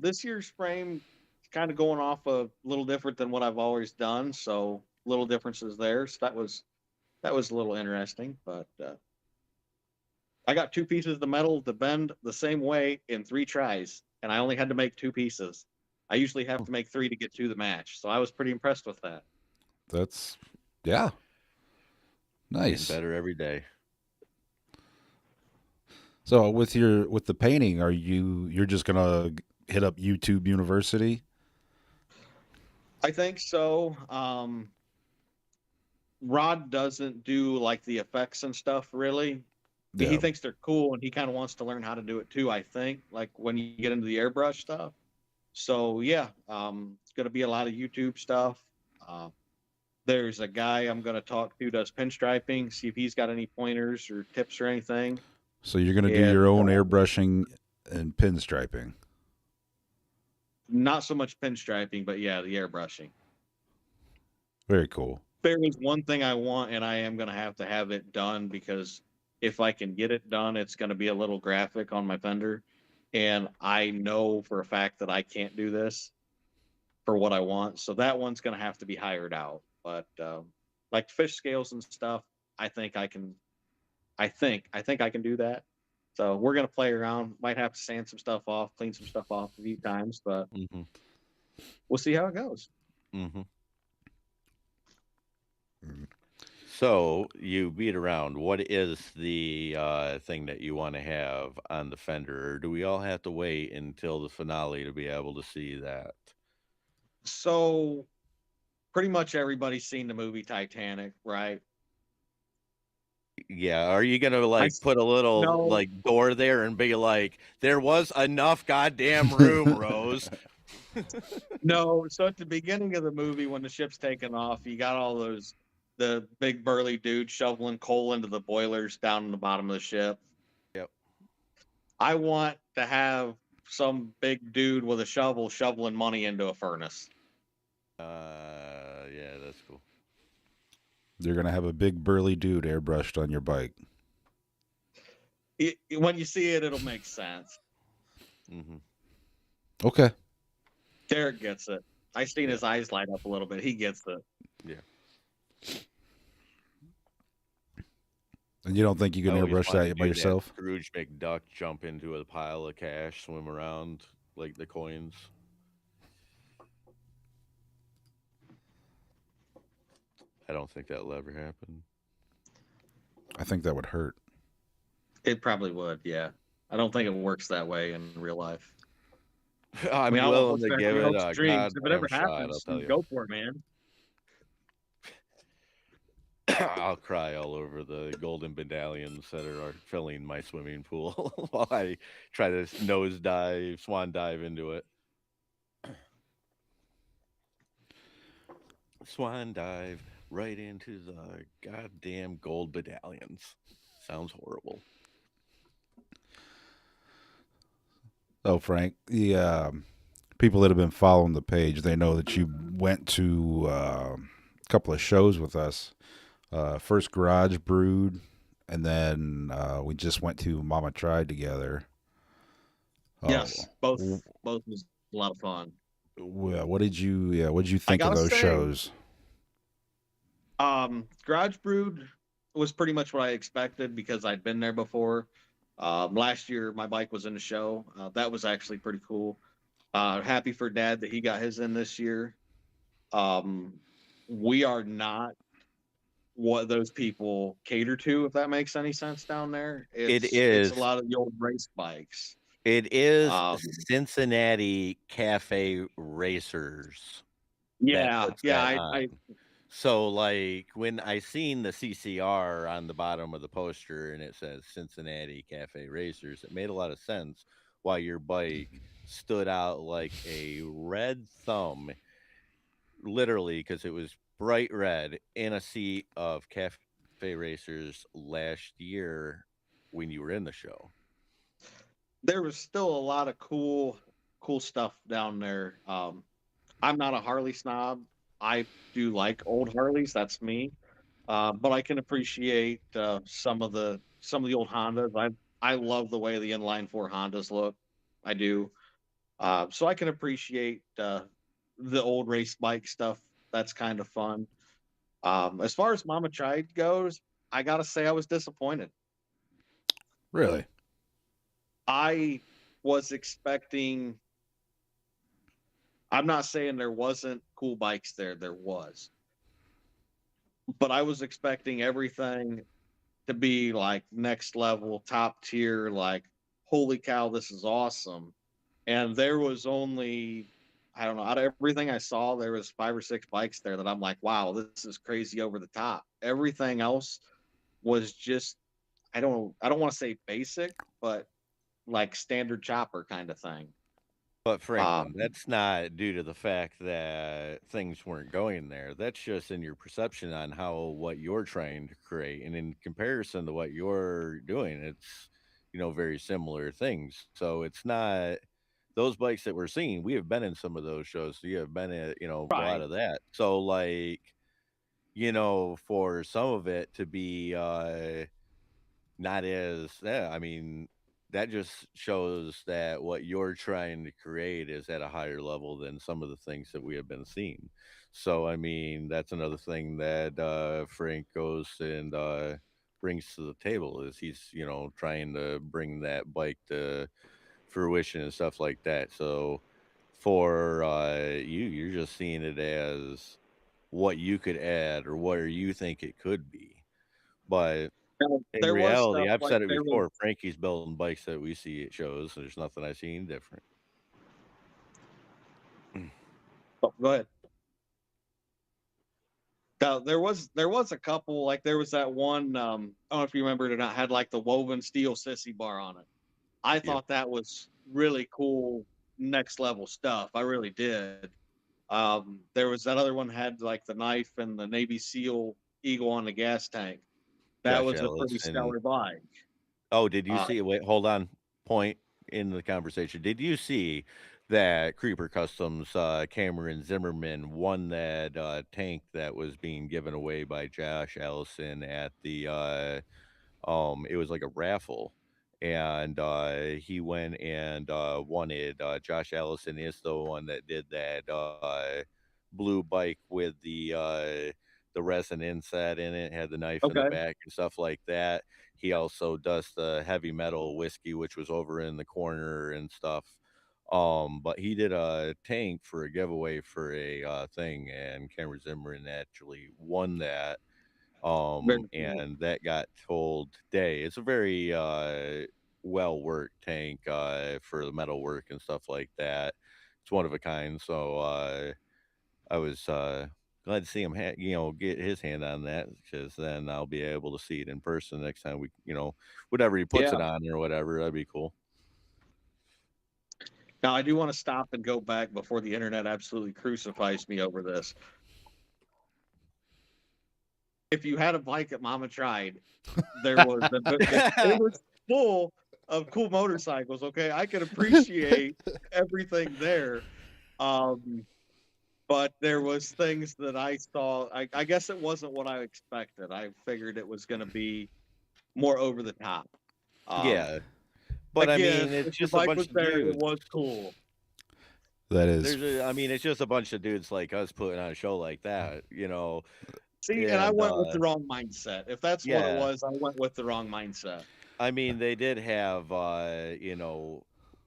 This year's frame is kind of going off a little different than what I've always done, so little differences there. So that was a little interesting, but I got two pieces of the metal to bend the same way in three tries, and I only had to make two pieces. I usually have Oh, to make three to get to the match, so I was pretty impressed with that. that's yeah, Getting nice. better every day. So with the painting, you're just gonna hit up YouTube University? I think so. Rod doesn't do like the effects and stuff really. He Yeah. thinks they're cool and he kind of wants to learn how to do it too, I think, like when you get into the airbrush stuff. So yeah, it's gonna be a lot of YouTube stuff. Uh, there's a guy I'm gonna talk to does pinstriping, see if he's got any pointers or tips or anything. So you're gonna do your And own airbrushing and pinstriping. not so much pinstriping, but yeah, the airbrushing. Very cool. There is one thing I want, and I am going to have it done because if I can get it done, it's going to be a little graphic on my fender. And I know for a fact that I can't do this for what I want. So that one's going to have to be hired out. But like fish scales and stuff, I think I can. I think I can do that. So we're going to play around. Might have to sand some stuff off, clean some stuff off a few times, but Hmm. we'll see how it goes. Hmm. Mm. So you beat around. What is the thing that you want to have on the fender? Or do we all have to wait until the finale to be able to see that? So pretty much everybody's seen the movie Titanic, right? Yeah, are you gonna I like put a little no, like door there and be like, there was enough goddamn room, Rose? no. So at the beginning of the movie, when the ship's taking off, you got all those the big burly dudes shoveling coal into the boilers down in the bottom of the ship. Yep. I want to have some big dude with a shovel shoveling money into a furnace. Yeah, that's cool. You're gonna have a big burly dude airbrushed on your bike. When you see it, it'll make sense. Mm-hmm. Okay. Derek gets it. I seen Yeah. his eyes light up a little bit. He gets it. Yeah. And you don't think you I can always airbrush wanted that to by do that yourself? Scrooge McDuck jump into a pile of cash, swim around like the coins. I don't think that'll ever happen. I think that would hurt. It probably would, yeah. I don't think it works that way in real life. I I'm mean, I don't want to willing push to back give on it hopes a and dreams. If it ever goddamn shot, I'll happens, tell you. go for it, man. I'll cry all over the golden medallions that are filling my swimming pool while I try to nose dive, swan dive into it. Swan dive right into the goddamn gold medallions. Sounds horrible. Oh, Frank, the people that have been following the page, they know that you went to a couple of shows with us. First Garage Brood, and then we just went to Mama Tried together. Oh, Yes, both was a lot of fun. what did you? Yeah, what did you I think of gotta those say, shows? Garage Brood was pretty much what I expected because I'd been there before. Last year, my bike was in the show. That was actually pretty cool. Happy for Dad that he got his in this year. Um, we are not what those people cater to, if that makes any sense down there. It It's a is. lot of the old race bikes. It is Um, Cincinnati Cafe Racers that yeah, puts yeah, that I, on. I So, like, when I seen the CCR on the bottom of the poster and it says Cincinnati Cafe Racers, it made a lot of sense why your bike stood out like a red thumb, literally, because it was bright red in a sea of Cafe Racers last year when you were in the show. there was still a lot of cool stuff down there. I'm not a Harley snob. I do like old Harleys. That's me. But I can appreciate some of the old Hondas. I love the way the inline four Hondas look. I do. So I can appreciate the old race bike stuff. That's kind of fun. As far as Mama Tried goes, I gotta say I was disappointed. Really? I was expecting. I'm not saying there wasn't cool bikes there. There was, but I was expecting everything to be like next level, top tier. Like, holy cow, this is awesome! And there was only, I don't know, out of everything I saw, there was 5 or 6 bikes there that I'm like, wow, this is crazy over the top. Everything else was just, I don't want to say basic, but like standard chopper kind of thing. But Um, Franklin, that's not due to the fact that things weren't going there. That's just in your perception on how what you're trying to create, and in comparison to what you're doing, it's very similar things. So it's not those bikes that we're seeing. We have been in some of those shows. So you have been at a lot right. of that. So like for some of it to be not as yeah, I mean, that just shows that what you're trying to create is at a higher level than some of the things that we have been seeing. So, I mean, that's another thing that Frank goes and brings to the table is he's, trying to bring that bike to fruition and stuff like that. So, for you're just seeing it as what you could add or where you think it could be. But Now, in there was reality, stuff I've like said it there was before, Frankie's building bikes that we see at shows. There's nothing I seen different. Oh, go ahead. There was a couple, like there was that one, I don't know if you remember it or not, had like the woven steel sissy bar on it. I Yep. thought that was really cool, next level stuff. I really did. There was that other one had like the knife and the Navy SEAL eagle on the gas tank. That Josh was a Ellis pretty and stellar bike. oh, did you Uh, see? Wait, hold on. Point in the conversation. Did you see that Creeper Customs Cameron Zimmerman won that tank that was being given away by Josh Allison at the it was like a raffle, and he went and won it. Josh Allison is the one that did that blue bike with the resin inset in it, had the knife in the okay, back and stuff like that. He also does the heavy metal whiskey, which was over in the corner and stuff. But he did a tank for a giveaway for a thing, and Cameron Zimmerman actually won that, very cool. and that got told today. It's a very well worked tank for the metal work and stuff like that. It's one of a kind. So I was glad to see him, get his hand on that, because then I'll be able to see it in person next time we, whatever he puts Yeah. it on or whatever. That'd be cool. Now I do want to stop and go back before the internet absolutely crucifies me over this. If you had a bike that Mama tried, there was it was full of cool motorcycles. Okay, I can appreciate everything there. Um, but there was things that I saw. I guess it wasn't what I expected. I figured it was going to be more over the top. Um, Yeah, but I Again, mean, it's if the just a bike was bunch of there, it dudes. was cool. That is, I mean, it's just a bunch of dudes like us putting on a show like that. See, and I And went with the wrong mindset. If that's what it yeah, was, I went with the wrong mindset. I mean, they did have,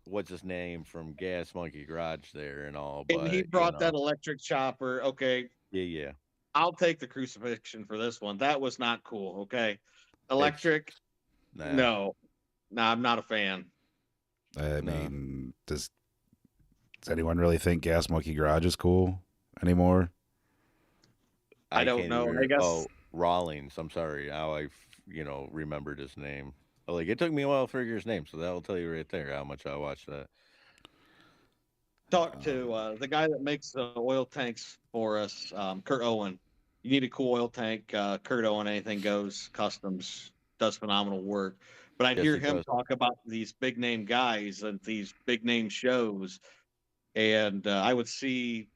what's his name from Gas Monkey Garage there and all, And he but brought that electric chopper. Okay, yeah, yeah, I'll take the crucifixion for this one. That was not cool. Okay, it's electric, nah, no, I'm not a fan. I no. mean, does anyone really think Gas Monkey Garage is cool anymore? I I don't can't know. I even. guess Oh, Rawlings. I'm sorry. How remembered his name. Like it took me a while to figure his name, so that'll tell you right there how much I watched that. talk to the guy that makes the oil tanks for us, Kurt Owen. You need a cool oil tank. Kurt Owen, anything goes. Customs does phenomenal work. But I'd Yes, hear he him does. talk about these big name guys and these big name shows, and I would see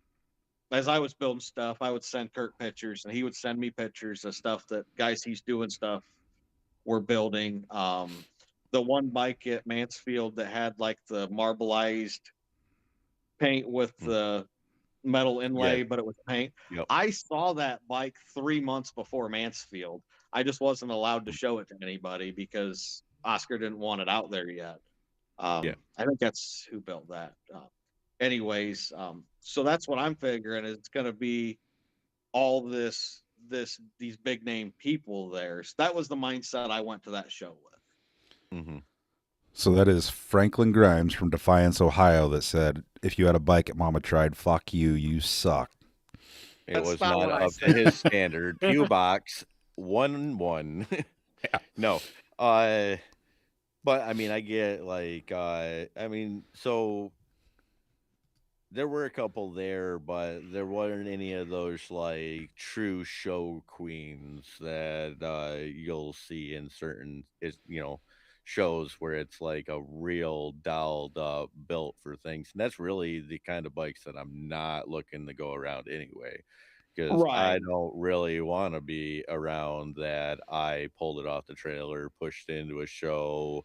as I was building stuff, I would send Kurt pictures, and he would send me pictures of stuff that guys he's doing stuff we're building. The one bike at Mansfield that had like the marbleized paint with Mm. the metal Yeah. inlay, but it was paint. Yep. I saw that bike 3 months before Mansfield. I just wasn't allowed to Mm. show it to anybody because Oscar didn't want it out there yet. Yeah. I think that's who built that. Anyways, so that's what I'm figuring. It's going to be all these big name people there. So that was the mindset I went to that show with. Hmm. So that is Franklin Grimes from Defiance, Ohio, that said, "If you had a bike at Mama Tried, fuck you, you suck." It That's was not not what I up to his said. standard. Pew box 1-1. No. Uh, but I mean, I get like, I mean, so there were a couple there, but there weren't any of those like true show queens that you'll see in certain shows where it's like a real dialed up built for things. And that's really the kind of bikes that I'm not looking to go around anyway. Because I Right. don't really want to be around that. I pulled it off the trailer, pushed into a show,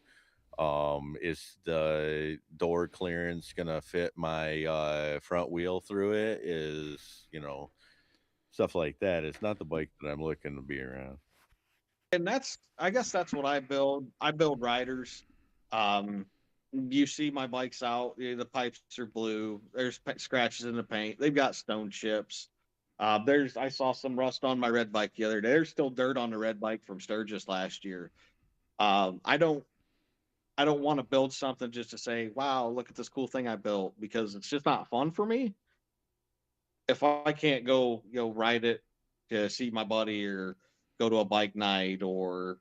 is the door clearance gonna fit my front wheel through it? Is stuff like that. It's not the bike that I'm looking to be around. And I guess that's what I build. I build riders. Um, you see my bikes out, the pipes are blue. There's scratches in the paint. They've got stone chips. I saw some rust on my red bike the other day. There's still dirt on the red bike from Sturgis last year. Um, I don't I don't want to build something just to say, wow, look at this cool thing I built because it's just not fun for me. if I can't go, ride it to see my buddy or go to a bike night or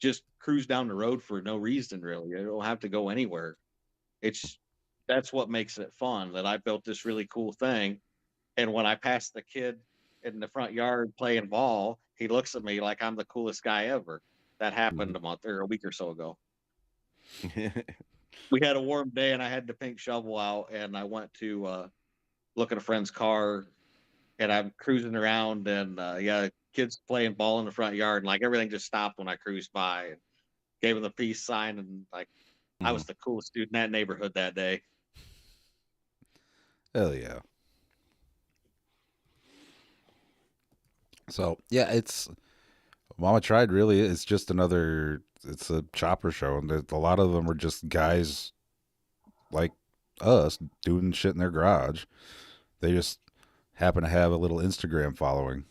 just cruise down the road for no reason really. I don't have to go anywhere. It's That's what makes it fun that I built this really cool thing. And when I pass the kid in the front yard playing ball, he looks at me like I'm the coolest guy ever. That Mhm. happened a week or so ago. We had a warm day and I had the pink shovel out and I went to look at a friend's car and I'm cruising around and yeah, kids playing ball in the front yard and like everything just stopped when I cruised by and gave him the peace sign and like I Mhm. was the coolest dude in that neighborhood that day. Hell yeah. So yeah, it's Mama Tried really is just another. It's a chopper show, and a lot of them are just guys like us doing shit in their garage. They just happen to have a little Instagram following.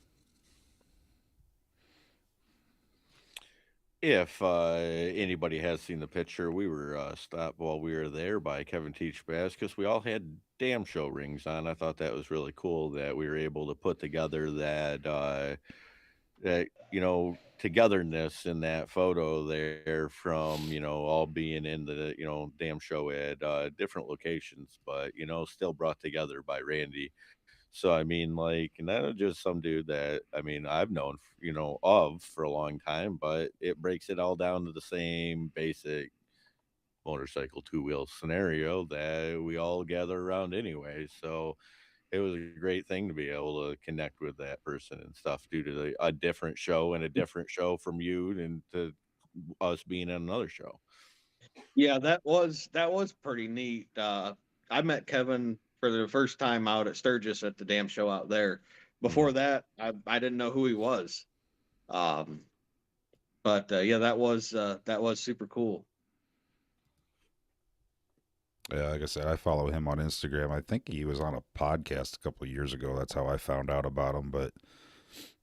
If anybody has seen the picture, we were stopped while we were there by Kevin Teach Bass because we all had damn show rings on. I thought that was really cool that we were able to put together that togetherness in that photo there from all being in the damn show at different locations, but still brought together by Randy. So I mean, like, not just some dude that I mean I've known, of for a long time, but it breaks it all down to the same basic motorcycle two wheel scenario that we all gather around anyway. So it was a great thing to be able to connect with that person and stuff due to a different show and a different show from you and to us being in another show. Yeah, that was pretty neat. I met Kevin for the first time out at Sturgis at the damn show out there. Hmm. Before that, I didn't know who he was. Um, but yeah, that was super cool. Yeah, like I said, I follow him on Instagram. I think he was on a podcast a couple of years ago. That's how I found out about him. But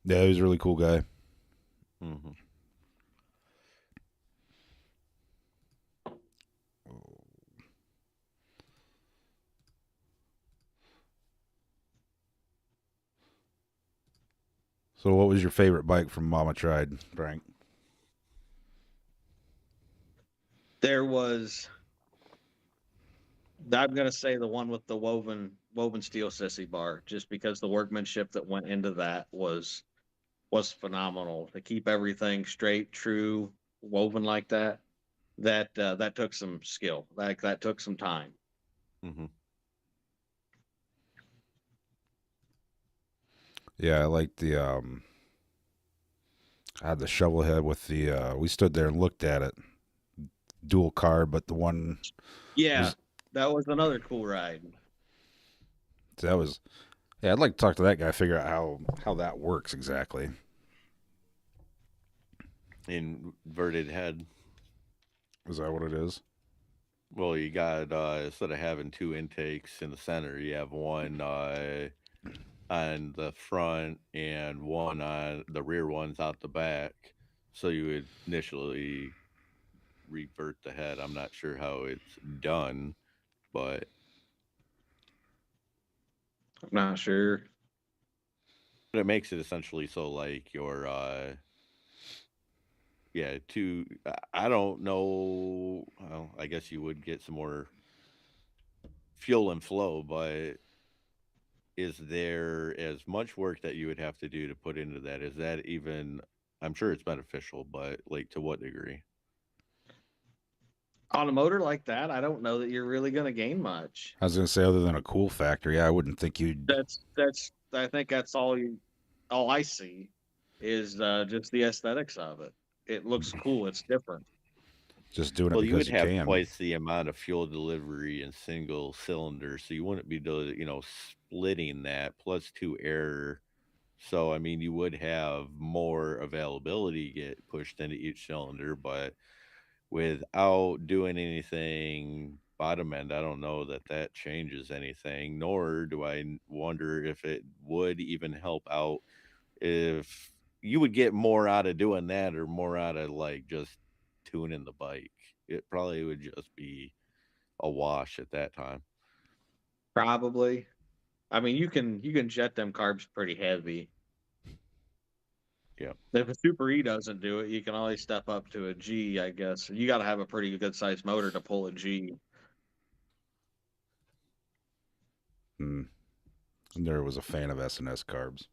yeah, he was a really cool guy. Hmm. So, what was your favorite bike from Mama Tried, Frank? There was I'm gonna say the one with the woven steel sissy bar, just because the workmanship that went into that was phenomenal. To keep everything straight, true, woven like that, that took some skill. Like that took some time. Hmm. Yeah, I liked I had the shovel head with the. We stood there and looked at it, dual car, but the one Yeah, was that was another cool ride. that was. Yeah, I'd like to talk to that guy, figure out how that works exactly. Inverted head. Is that what it is? Well, you got instead of having two intakes in the center, you have one on the front and one on the rear ones out the back. So you would initially revert the head. I'm not sure how it's done, but I'm not sure. it makes it essentially so like your yeah, two I don't know, well, I guess you would get some more fuel and flow, but is there as much work that you would have to do to put into that? Is that even I'm sure it's beneficial, but like to what degree? On a motor like that, I don't know that you're really going to gain much. I was gonna say, other than a cool factor, yeah, I wouldn't think you'd That's I think that's all I see is just the aesthetics of it. It looks cool. It's different. just doing it Well, you because would you have can. twice the amount of fuel delivery in single cylinder, so you wouldn't be splitting that plus two air. So I mean, you would have more availability get pushed into each cylinder, but without doing anything bottom end, I don't know that that changes anything. Nor do I wonder if it would even help out if you would get more out of doing that or more out of like just tuning the bike. It probably would just be a wash at that time. Probably. I mean, you can jet them carbs pretty heavy. Yeah. If a Super E doesn't do it, you can always step up to a G, I guess. You got to have a pretty good sized motor to pull a G. Hmm. Never was a fan of S&S carbs.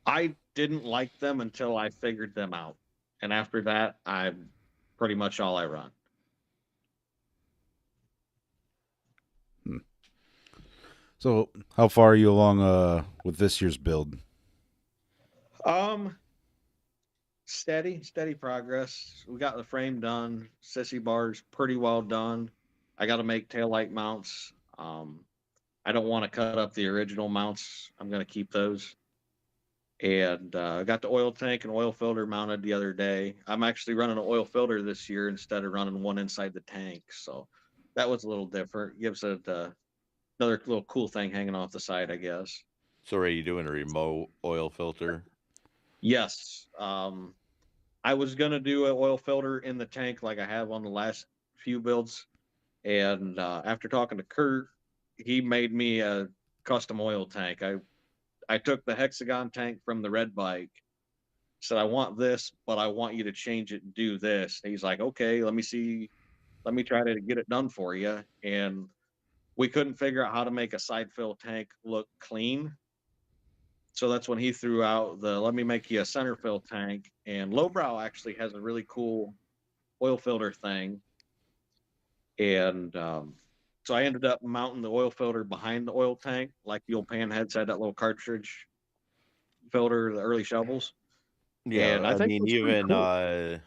I didn't like them until I figured them out, and after that, I'm pretty much all I run. Hmm. So, how far are you along with this year's build? Um, steady progress. We got the frame done. Sissy bars pretty well done. I got to make taillight mounts. I don't want to cut up the original mounts. I'm going to keep those. And I got the oil tank and oil filter mounted the other day. I'm actually running an oil filter this year instead of running one inside the tank. So that was a little different. Gives it another little cool thing hanging off the side, I guess. So are you doing a remote oil filter? Yes. I was going to do an oil filter in the tank like I have on the last few builds. And after talking to Kurt, he made me a custom oil tank. I took the hexagon tank from the red bike, said, I want this, but I want you to change it and do this. And he's like, okay, let me see. Let me try to get it done for you. And we couldn't figure out how to make a side fill tank look clean. So that's when he threw out the let me make you a center fill tank. And Lowbrow actually has a really cool oil filter thing. And so I ended up mounting the oil filter behind the oil tank, like the old panheads had that little cartridge filter, the early shovels. Yeah, And I I think it mean was pretty cool.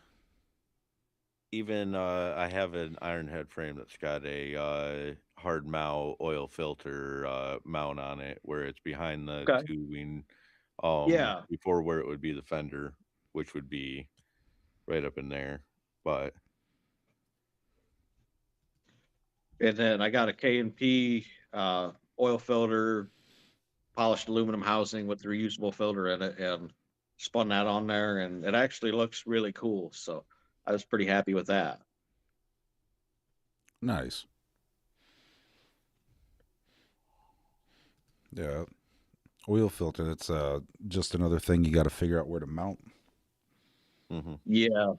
even I have an iron head frame that's got a hard mount oil filter mount on it where it's behind the Okay. tubing Yeah. before where it would be the fender, which would be right up in there. But And then I got a K&P oil filter, polished aluminum housing with the reusable filter in it, and spun that on there. And it actually looks really cool. So I was pretty happy with that. Nice. Yeah. Oil filter, that's just another thing you got to figure out where to mount. mhm. Yeah.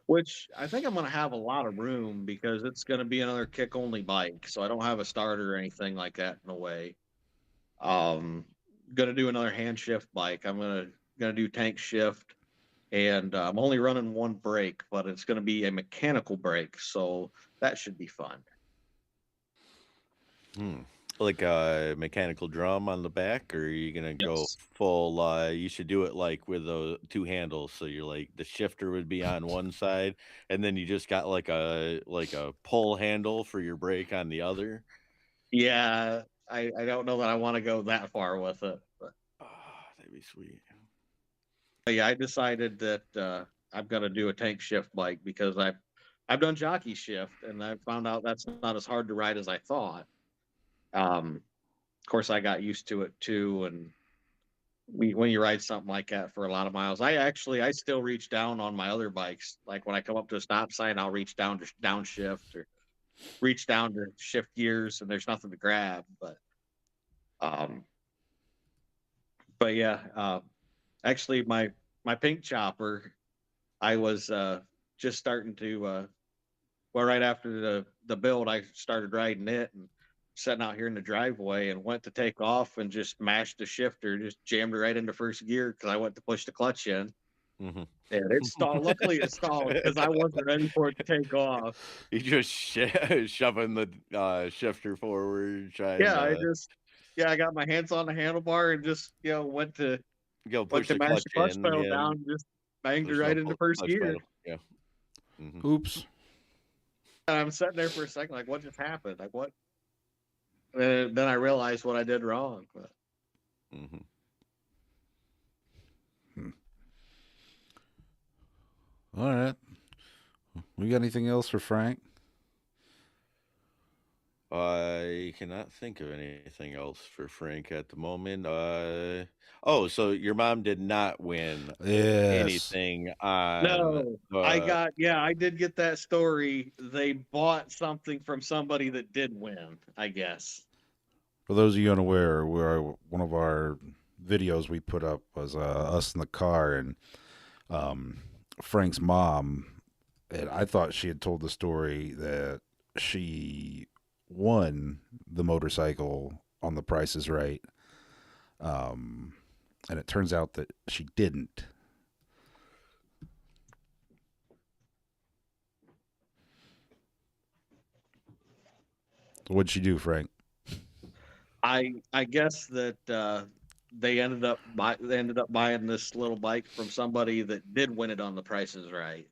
Which I think I'm going to have a lot of room because it's going to be another kick only bike. So I don't have a starter or anything like that in a way. Um, going to do another hand shift bike. I'm going to do tank shift, and I'm only running one brake, but it's going to be a mechanical brake, so that should be fun. Hmm. Like a mechanical drum on the back, or are you gonna go Yes. full? You should do it like with the two handles. So you're like the shifter would be on one side, and then you just got like a pull handle for your brake on the other. Yeah, I don't know that I want to go that far with it, Ah, that'd be sweet. but yeah, I decided that I'm going to do a tank shift bike because I've done jockey shift and I found out that's not as hard to ride as I thought. Of course, I got used to it too, and when you ride something like that for a lot of miles, I still reach down on my other bikes. Like when I come up to a stop sign, I'll reach down to downshift or reach down to shift gears, and there's nothing to grab. Um, but yeah, actually, my pink chopper, I was just starting to well, right after the build, I started riding it and sitting out here in the driveway and went to take off and just mashed the shifter, just jammed it right into first gear because I went to push the clutch in. Hmm. And it stalled. Luckily, it stalled because I wasn't ready for it to take off. You just shoving the shifter forward, trying Yeah, to I got my hands on the handlebar and just go went push to the mash clutch the clutch in pedal again, down, and just banged it push the right into first clutch gear. pedal. Yeah. Hmm. Oops. And I'm sitting there for a second, like, what just happened? Like, what? And then I realized what I did wrong. But Hmm. Hmm. All right. We got anything else for Frank? I cannot think of anything else for Frank at the moment. Oh, so your mom did not win Yes. anything on No, the. I did get that story. They bought something from somebody that did win, I guess. For those of you unaware, one of our videos we put up was us in the car and um, Frank's mom. And I thought she had told the story that she won the motorcycle on The Price is Right, um, and it turns out that she didn't. What'd she do, Frank? I guess that they ended up buying this little bike from somebody that did win it on The Price is Right,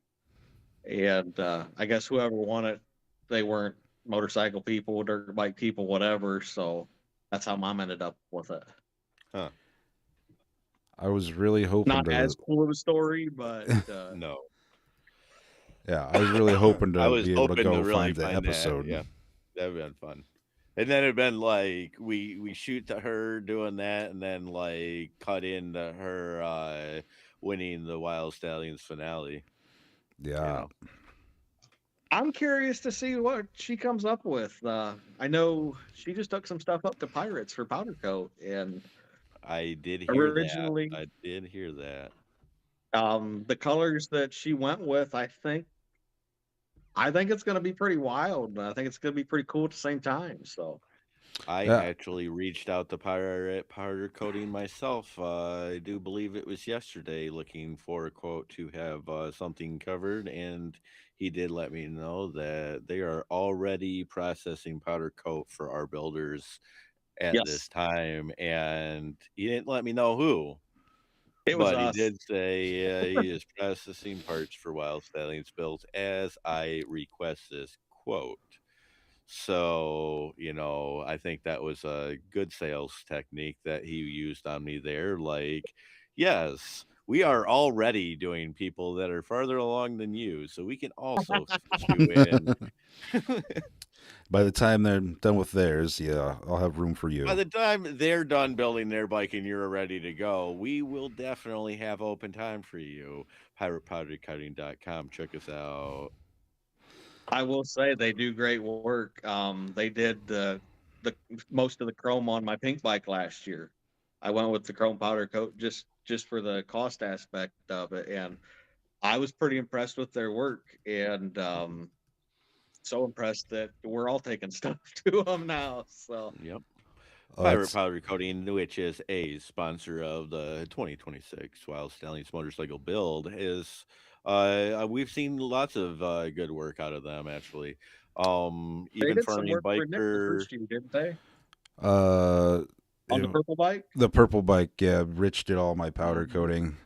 and I guess whoever won it, they weren't motorcycle people, dirt bike people, whatever. So that's how mom ended up with it. Huh. I was really hoping Not to, as cool of a story, but No. yeah, I was really hoping I to was be able to hoping to go really find the find that. episode. Yeah, that'd been fun. And then it'd been like we shoot to her doing that, and then like cut into her winning the Wild Stallions finale. You Yeah, know, I'm curious to see what she comes up with. I know she just took some stuff up to Pirates for powder coat, and I did hear that. originally, I did hear that. the colors that she went with, I think it's going to be pretty wild. And I think it's going to be pretty cool at the same time. So I yeah. actually reached out to Pirate Powder Coating myself. I do believe it was yesterday, looking for a quote to have something covered, and he did let me know that they are already processing powder coat for our builders at this yes, time, and he didn't let me know who, it was but he us. did say he is processing parts for Wild Stallions built as I request this quote. So, I think that was a good sales technique that he used on me there. Like, yes, we are already doing people that are farther along than you, so we can also fit you in. By the time they're done with theirs, yeah, I'll have room for By you. the time they're done building their bike and you're ready to go, we will definitely have open time for you. PiratePowderCutting.com. Check us out. I will say they do great work. They did the most of the chrome on my pink bike last year. I went with the chrome powder coat just for the cost aspect of it, and I was pretty impressed with their work, and so impressed that we're all taking stuff to them now. So Yep. Oh, Pirate that's Powder Coating, which is a sponsor of the 2026 Wild Stallions motorcycle build, is we've seen lots of good work out of them actually. they Even did some Farming work for Nick the Biker, first year, didn't they? uh, On the it- purple bike? the purple bike. Yeah, Rich did all my powder mhm, coating.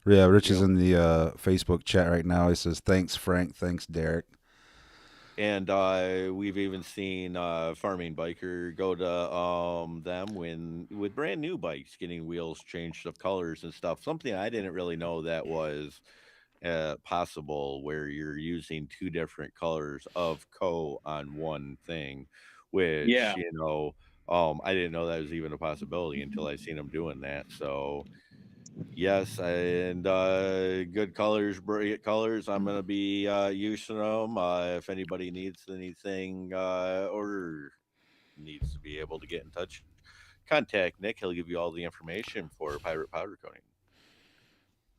Yeah, Rich is yep. in the Facebook chat right now. He says, "Thanks, Frank. Thanks, Derek." And we've even seen Farming Biker go to them when with brand new bikes getting wheels changed of colors and stuff. Something I didn't really know that was possible where you're using two different colors of on one thing, which Yeah. I didn't know that was even a possibility until I seen them doing that. So yes, and good colors, bright colors. I'm gonna be using them. If anybody needs anything or needs to be able to get in touch, contact Nick. He'll give you all the information for Pirate Powder Coating.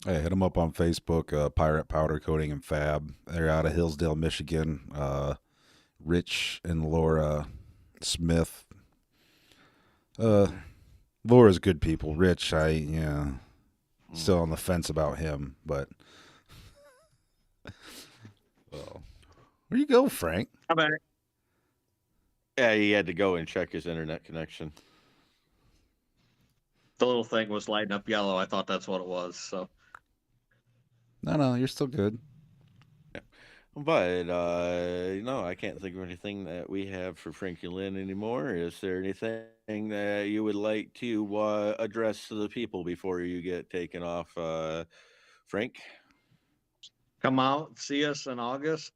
Hey, hit them up on Facebook, Pirate Powder Coating and Fab. They're out of Hillsdale, Michigan. Rich and Laura Smith. Uh, Laura's good people. Rich, still on the Mhm. fence about him. But well, where you go, Frank? How about Yeah, he had to go and check his internet connection. the little thing was lighting up yellow? I thought that's what it was. So No, no, you're still good. But no, I can't think of anything that we have for Frankie Lynn anymore. Is there anything that you would like to address to the people before you get taken off, Frank? come out, see us in August.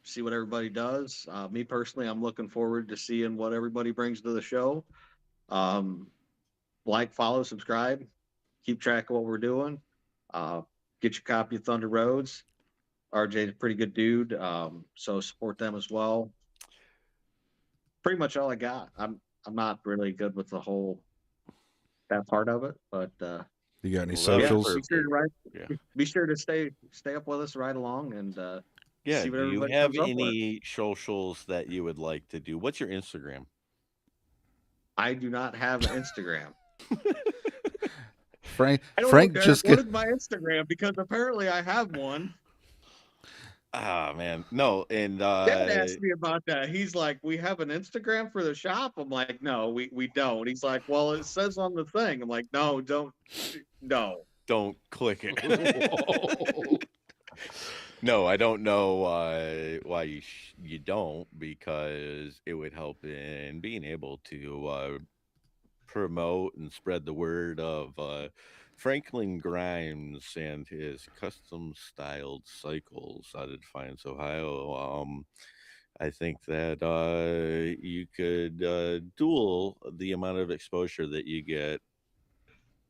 see what everybody does. Me personally, I'm looking forward to seeing what everybody brings to the show. Um, like, follow, subscribe, keep track of what we're doing. Uh, get your copy of Thunder Roads. RJ's a pretty good dude, so support them as well. Pretty much all I got. I'm not really good with the whole that part of it, but You got any Well, that was yeah, socials? be sure to perfect. ride. Yeah. Be sure to stay up with us, ride along, and Yeah. see what Do you everybody have comes up with. any socials that you would like to do? What's your Instagram? I do not have an Instagram. Frank I don't know, Frank Derek. just What get is my Instagram? Because apparently I have one. Ah, man. No. And Dad asked me about that. He's like, "We have an Instagram for the shop." I'm like, "No, we don't." He's like, "Well, it says on the thing." I'm like, "No, don't, no." don't click it. No, I don't know why you don't, because it would help in being able to promote and spread the word of Franklin Grimes and his custom styled cycles out of Defiance, Ohio. I think that you could dual the amount of exposure that you get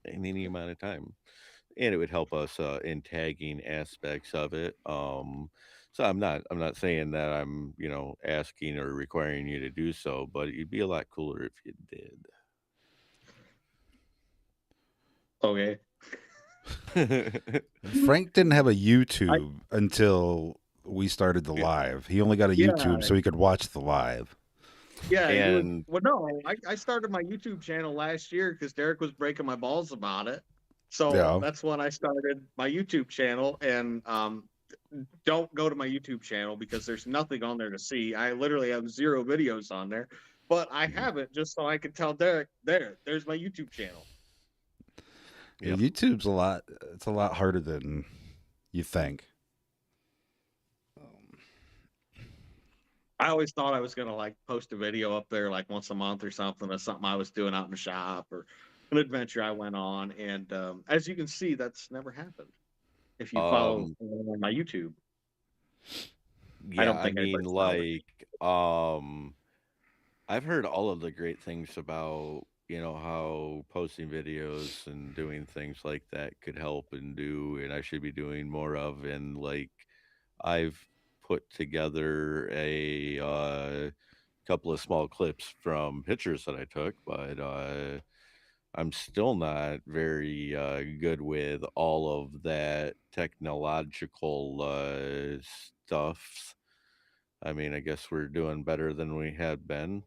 in any amount of time, and it would help us in tagging aspects of it. So I'm not saying that I'm asking or requiring you to do so, but it'd be a lot cooler if you Okay. did. Frank didn't have a I YouTube until we started the Yeah. live. He only got a yeah YouTube so he could watch the live. yeah. He was And well. No, I started my YouTube channel last year because Derek was breaking my balls about it. So Yeah. that's when I started my YouTube channel. And don't go to my YouTube channel because there's nothing on there to see. I literally have 0 videos on there, but I Mhm. have it just so I can tell Derek, there's my YouTube channel. Yeah, yep. YouTube's it's a lot harder than you think. I always thought I was gonna like post a video up there like once a month or something of something I was doing out in the shop or an adventure I went on. And as you can see, that's never happened. If you follow Um, my YouTube, I yeah, don't I think mean, anybody's followed. I've heard all of the great things about, how posting videos and doing things like that could help and do, and I should be doing more of. And like, I've put together a couple of small clips from pictures that I took, but I'm still not very good with all of that technological stuff. I mean, I guess we're doing better than we had been.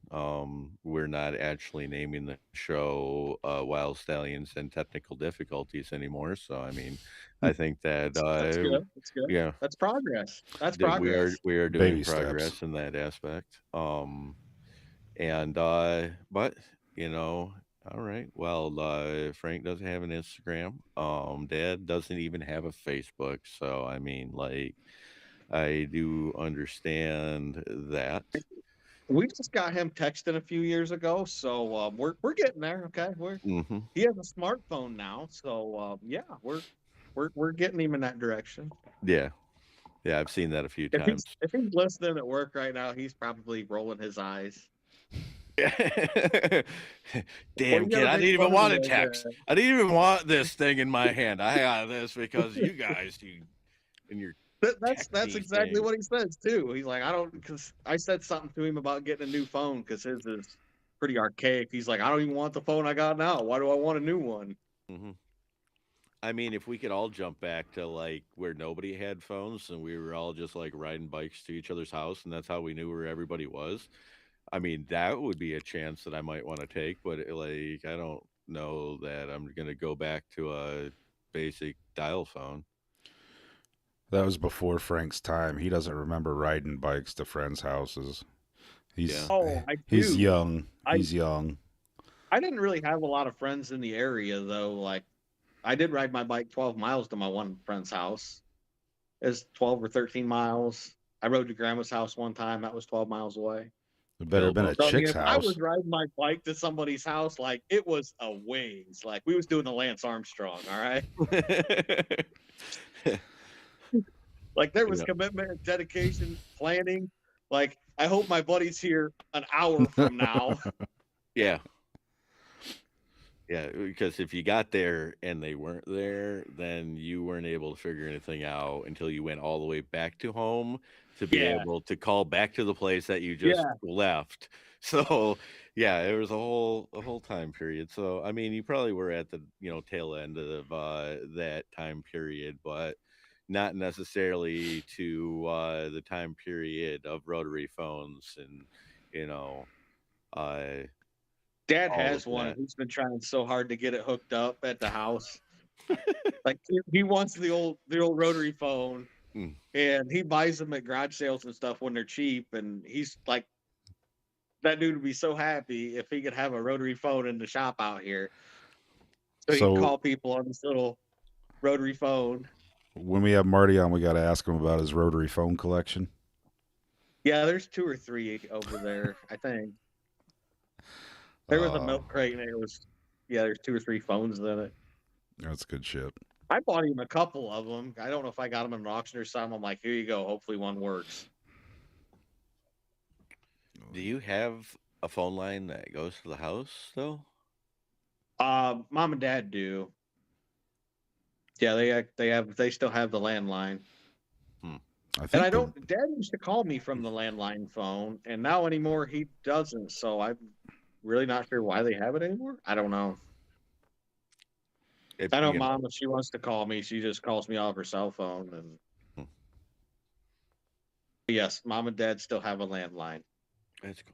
We're not actually naming the show Wild Stallions and Technical Difficulties anymore. So, I mean, I think that, That's good. That's good. yeah, That's progress. That's that we are progress. we are doing Baby steps. progress in that aspect. And but you know, all right. Well, Frank doesn't have an Instagram. Dad doesn't even have a Facebook. So I mean, like, I do understand that. We just got him texting a few years ago, so we're getting there. Okay, Hmm. he has a smartphone now, so yeah, we're getting him in that direction. Yeah, yeah. I've seen that a few If times. he's listening at work right now, he's probably rolling his eyes. What are Damn you kid, gonna I make didn't even fun of me want a over? text. I didn't even want this thing in my hand. I got this because you guys, you and your That's texty exactly thing. what he says too. He's like, I don't, because I said something to him about getting a new phone because his is pretty archaic. He's like, I don't even want the phone I got now. Why do I want a new one? Hmm. I mean, if we could all jump back to like where nobody had phones and we were all just like riding bikes to each other's house, and that's how we knew where everybody was. I mean, that would be a chance that I might want to take, but like, I don't know that I'm gonna go back to a basic dial phone. That was before Frank's time. He doesn't remember riding bikes to friends' houses. Yeah. He's Oh, I he's do. young. I He's young. I didn't really have a lot of friends in the area though. Like I did ride my bike 12 miles to my one friend's house. It's 12 or 13 miles. I rode to grandma's house one time. That was 12 miles away. It better have been a Bilbo. So I mean, chick's if I was house. riding my bike to somebody's house, like it was a ways. Like we was doing the Lance Armstrong. All right. Like there was Yeah. commitment and dedication, planning. Like I hope my buddy's here an hour from now. Yeah. Yeah, because if you got there and they weren't there, then you weren't able to figure anything out until you went all the way back to home to be Yeah, able to call back to the place that you just yeah. left. So, yeah, it was a whole time period. So, I mean, you probably were at the, tail end of that time period, but not necessarily to the time period of rotary phones and, you know, uh Dad all of has one. that. And he's been trying so hard to get it hooked up at the house. Like he wants the old rotary phone, Mm. and he buys them at garage sales and stuff when they're cheap. And he's like, that dude would be so happy if he could have a rotary phone in the shop out here, so he can So call people on this little rotary phone. when we have Marty on, we got to ask him about his rotary phone collection. Yeah, there's 2 or 3 over there. I think there was a Uh, milk crate, and it was, yeah, there's 2 or 3 phones in it. that's good shit. I bought him a couple of them. I don't know if I got them in an auction or something. I'm like, here you go. Hopefully one works. Do you have a phone line that goes to the house still? Mom and dad do. Yeah, they still have the landline. Hmm. I And think I the don't. Dad used to call me from the landline phone, and now anymore he doesn't. So I'm really not sure why they have it anymore. I don't know. If I know you know, mom, if she wants to call me, she just calls me off her cell phone. And hmm, yes, mom and dad still have a landline. that's cool.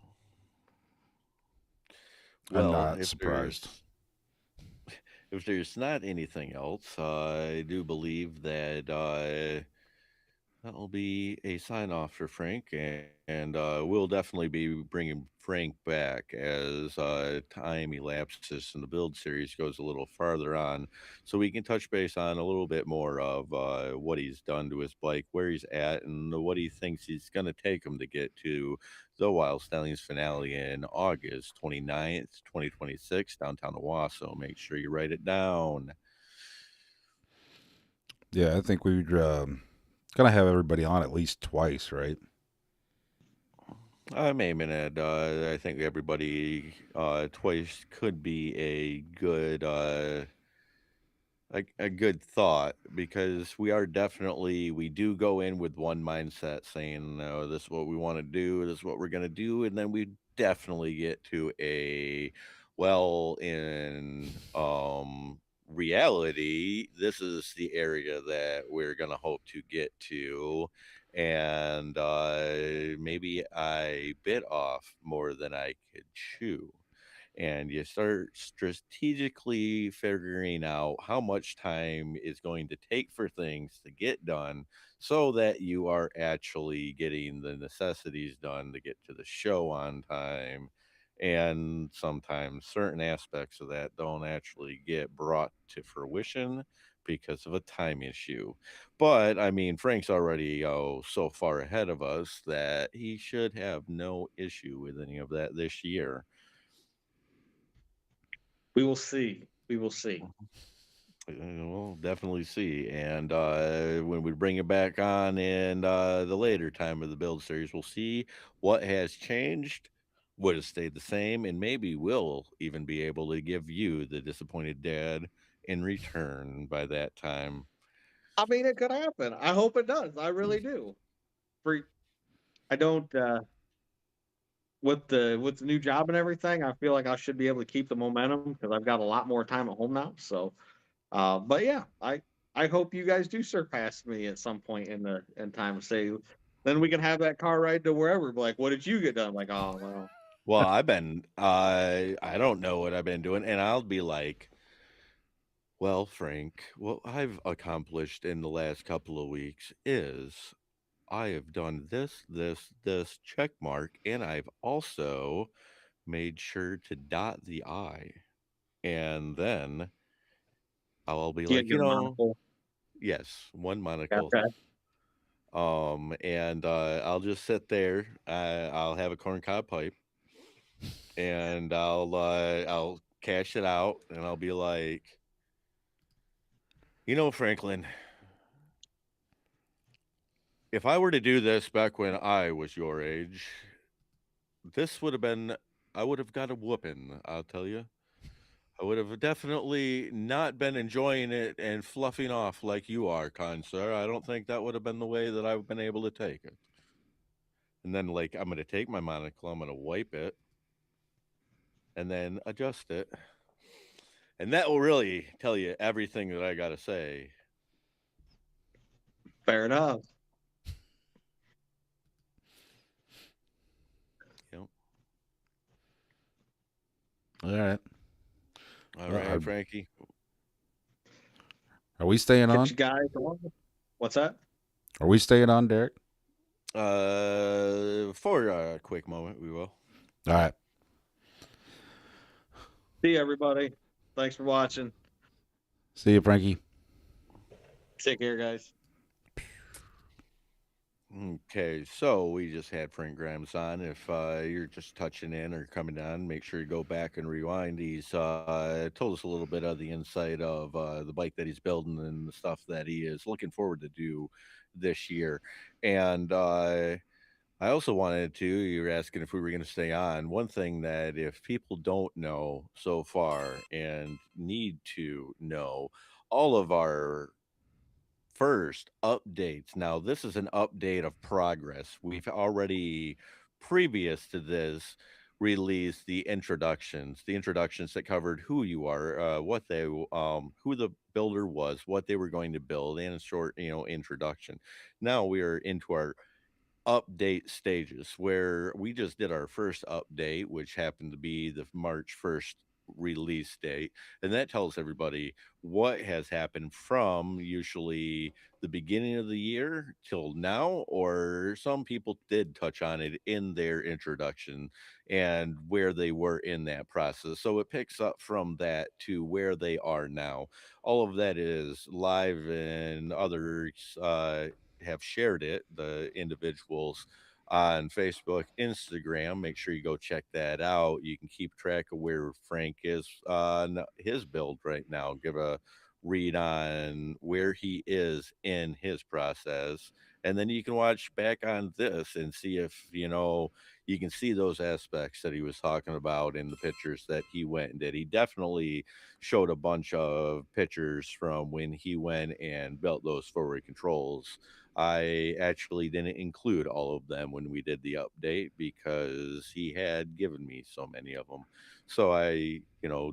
I'm Well, not if surprised. there's not anything else, I do believe that that'll be a sign off for Frank, and we'll definitely be bringing Frank back as time elapses and the build series goes a little farther on, so we can touch base on a little bit more of what he's done to his bike, where he's at, and what he thinks he's going to take him to get to the Wild Stallions finale in August 29th, 2026, downtown Owasso. Make sure you write it down. Yeah, I think we're gonna have everybody on at least twice, right? I'm aiming at. I think everybody twice could be a good thought, because we do go in with one mindset saying, no, this is what we want to do, this is what we're going to do, and then we definitely get to a, well, in reality, this is the area that we're going to hope to get to, and maybe I bit off more than I could chew, and you start strategically figuring out how much time is going to take for things to get done, so that you are actually getting the necessities done to get to the show on time. And sometimes certain aspects of that don't actually get brought to fruition because of a time issue. But I mean, Frank's already so far ahead of us that he should have no issue with any of that this year. We will see. We will see. We'll definitely see. And when we bring it back on in the later time of the build series, we'll see what has changed, what has stayed the same, and maybe we'll even be able to give you the disappointed dad in return by that time. I mean, it could happen. I hope it does. I really do. For I don't. With the new job and everything, I feel like I should be able to keep the momentum because I've got a lot more time at home now. So, but yeah, I hope you guys do surpass me at some point in time. Say, then we can have that car ride to wherever. Like, what did you get done? Like, oh well, Well, I don't know what I've been doing, and I'll be like, well, Frank, what I've accomplished in the last couple of weeks is I have done this check mark, and I've also made sure to dot the I. And then I'll be you had like, your monocle. yes, one monocle. Okay. And I'll just sit there. I'll have a corncob pipe, and I'll cash it out, and I'll be like, Franklin, If I were to do this back when I was your age, this would have been I would have got a whooping, I'll tell you. I would have definitely not been enjoying it and fluffing off like you are, kind sir. I don't think that would have been the way that I've been able to take it. And then, like, I'm going to take my monocle, I'm going to wipe it, and then adjust it. And that will really tell you everything that I got to say. Fair enough. You know? All right. All Well, right, Frankie. are we staying Kept on? you guys on. What's that? Are we staying on, Derek? For a quick moment, we will. All right. See you, everybody. Thanks for watching. See you, Frankie. Take care, guys. Okay, so we just had Frank Grams on. If you're just touching in or coming on, make sure you go back and rewind. He's told us a little bit of the insight of the bike that he's building and the stuff that he is looking forward to do this year. And I also wanted to, you were asking if we were going to stay on. One thing that if people don't know so far and need to know, all of our first updates. Now, this is an update of progress. We've already, previous to this, released the introductions that covered who you are, who the builder was, what they were going to build, and a short, introduction. Now we are into our update stages where we just did our first update, which happened to be the March 1st release date. And that tells everybody what has happened from usually the beginning of the year till now, or some people did touch on it in their introduction and where they were in that process. So it picks up from that to where they are now. All of that is live and others have shared it, the individuals on Facebook, Instagram. Make sure you go check that out. You can keep track of where Frank is on his build right now. Give a read on where he is in his process. And then you can watch back on this and see if, you can see those aspects that he was talking about in the pictures that he went and did. He definitely showed a bunch of pictures from when he went and built those forward controls. I actually didn't include all of them when we did the update because he had given me so many of them. So I,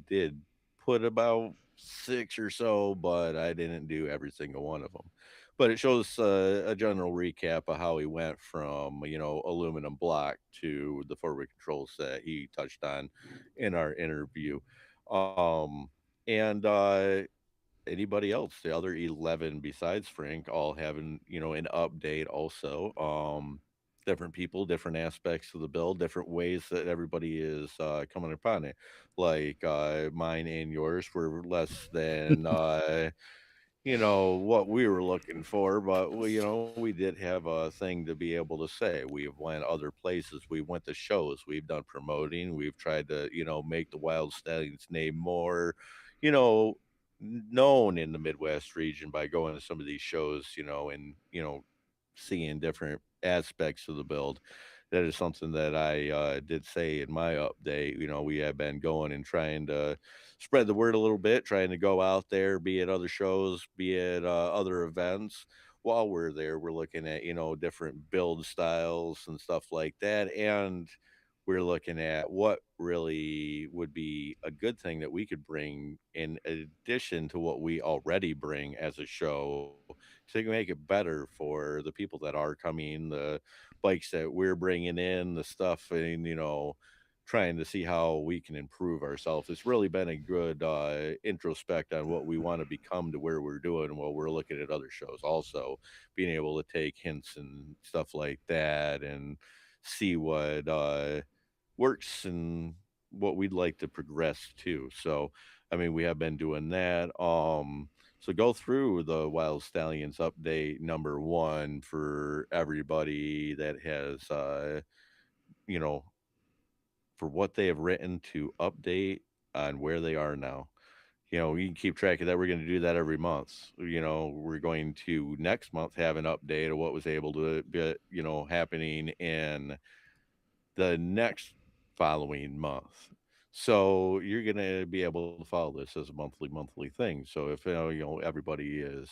did put about six or so, but I didn't do every single one of them. But it shows a general recap of how he went from, aluminum block to the forward controls that he touched on in our interview. Um, and anybody else, the other 11 besides Frank, all having, an update also. Different people, different aspects of the build, different ways that everybody is coming upon it. Like mine and yours were less than what we were looking for, but we did have a thing to be able to say. We've went other places, we went to shows, we've done promoting, we've tried to make the Wyld Stallions name more you know known in the Midwest region by going to some of these shows, and seeing different aspects of the build. That is something that I did say in my update. We have been going and trying to spread the word a little bit, trying to go out there, be at other shows, be at other events. While we're there, we're looking at, different build styles and stuff like that. And we're looking at what really would be a good thing that we could bring in addition to what we already bring as a show to make it better for the people that are coming, the bikes that we're bringing in, the stuff, and trying to see how we can improve ourselves. It's really been a good introspect on what we want to become to where we're doing while we're looking at other shows. Also, being able to take hints and stuff like that and see what works and what we'd like to progress to. So, I mean, we have been doing that. So go through the Wild Stallions update number one for everybody that has, you know, for what they have written to update on where they are now. You can keep track of that. We're going to do that every month. We're going to next month have an update of what was able to be, happening in the next following month. So you're going to be able to follow this as a monthly thing. So if everybody is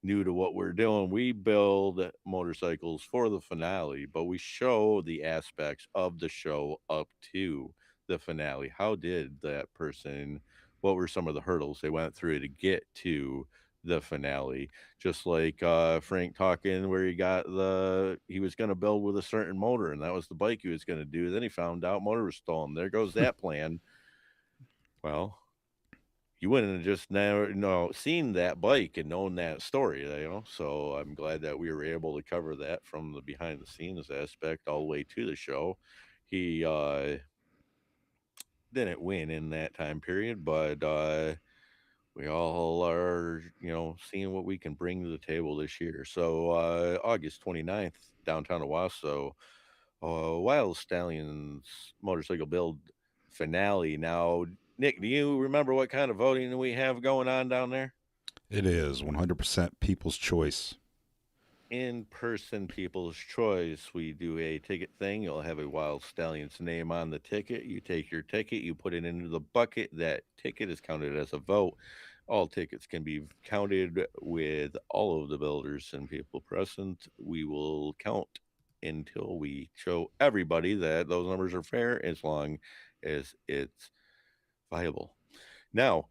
new to what we're doing, we build motorcycles for the finale, but we show the aspects of the show up to the finale. How did that person? What were some of the hurdles they went through to get to the finale? Just like Frank talking where he was going to build with a certain motor and that was the bike he was going to do. Then he found out motor was stolen. There goes that plan. Well, you wouldn't have just never seen that bike and known that story. So I'm glad that we were able to cover that from the behind the scenes aspect all the way to the show. He didn't win in that time period, but we all are, seeing what we can bring to the table this year. So August 29th, downtown Owasso, Wyld Stallions motorcycle build finale. Now, Nick, do you remember what kind of voting we have going on down there? It is 100% people's choice. In-person people's choice. We do a ticket thing. You'll have a Wild Stallions name on the ticket. You take your ticket, you put it into the bucket. That ticket is counted as a vote. All tickets can be counted with all of the builders and people present. We will count until we show everybody that those numbers are fair as long as it's viable. Now,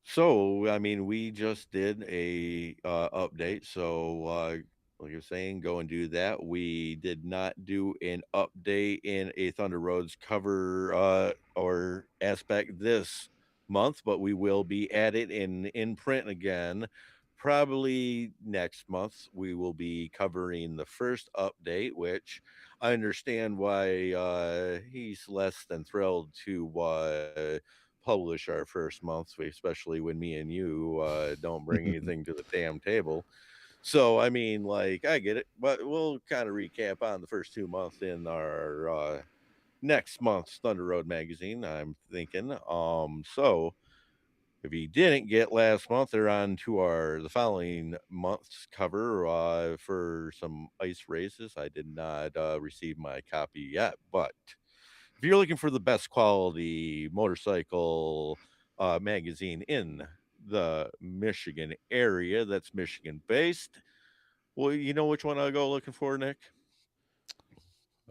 so, I mean, we just did a update. So, like you're saying, go and do that. We did not do an update in a Thunder Roads cover or aspect this month, but we will be at it in print again. Probably next month, we will be covering the first update, which I understand why he's less than thrilled to publish our first month, especially when me and you don't bring anything to the damn table. So, I mean, like, I get it, but we'll kind of recap on the first 2 months in our next month's Thunder Road magazine, I'm thinking. So if you didn't get last month, they're on to the following month's cover for some ice races. I did not receive my copy yet, but if you're looking for the best quality motorcycle magazine in the Michigan area that's Michigan based, well, you know which one I'll go looking for, Nick?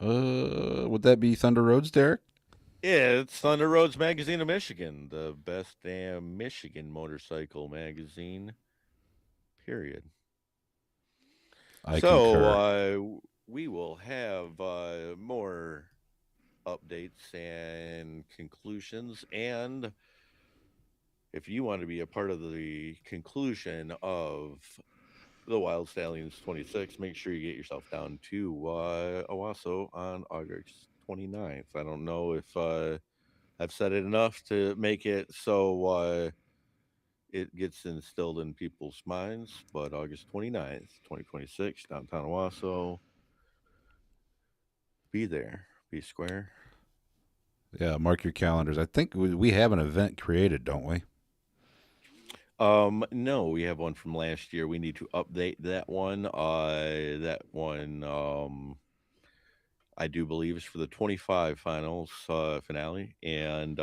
Would that be Thunder Roads, Derek? It's Thunder Roads Magazine of Michigan, the best damn Michigan motorcycle magazine, period. I So concur. we will have more updates and conclusions. And if you want to be a part of the conclusion of the Wild Stallions 26, make sure you get yourself down to Owasso on August 29th. I don't know if I've said it enough to make it so it gets instilled in people's minds, but August 29th, 2026, downtown Owasso, be there, be square. Yeah, mark your calendars. I think we have an event created, don't we? No, we have one from last year. We need to update that one. That one, I do believe is for the 25 finals finale, and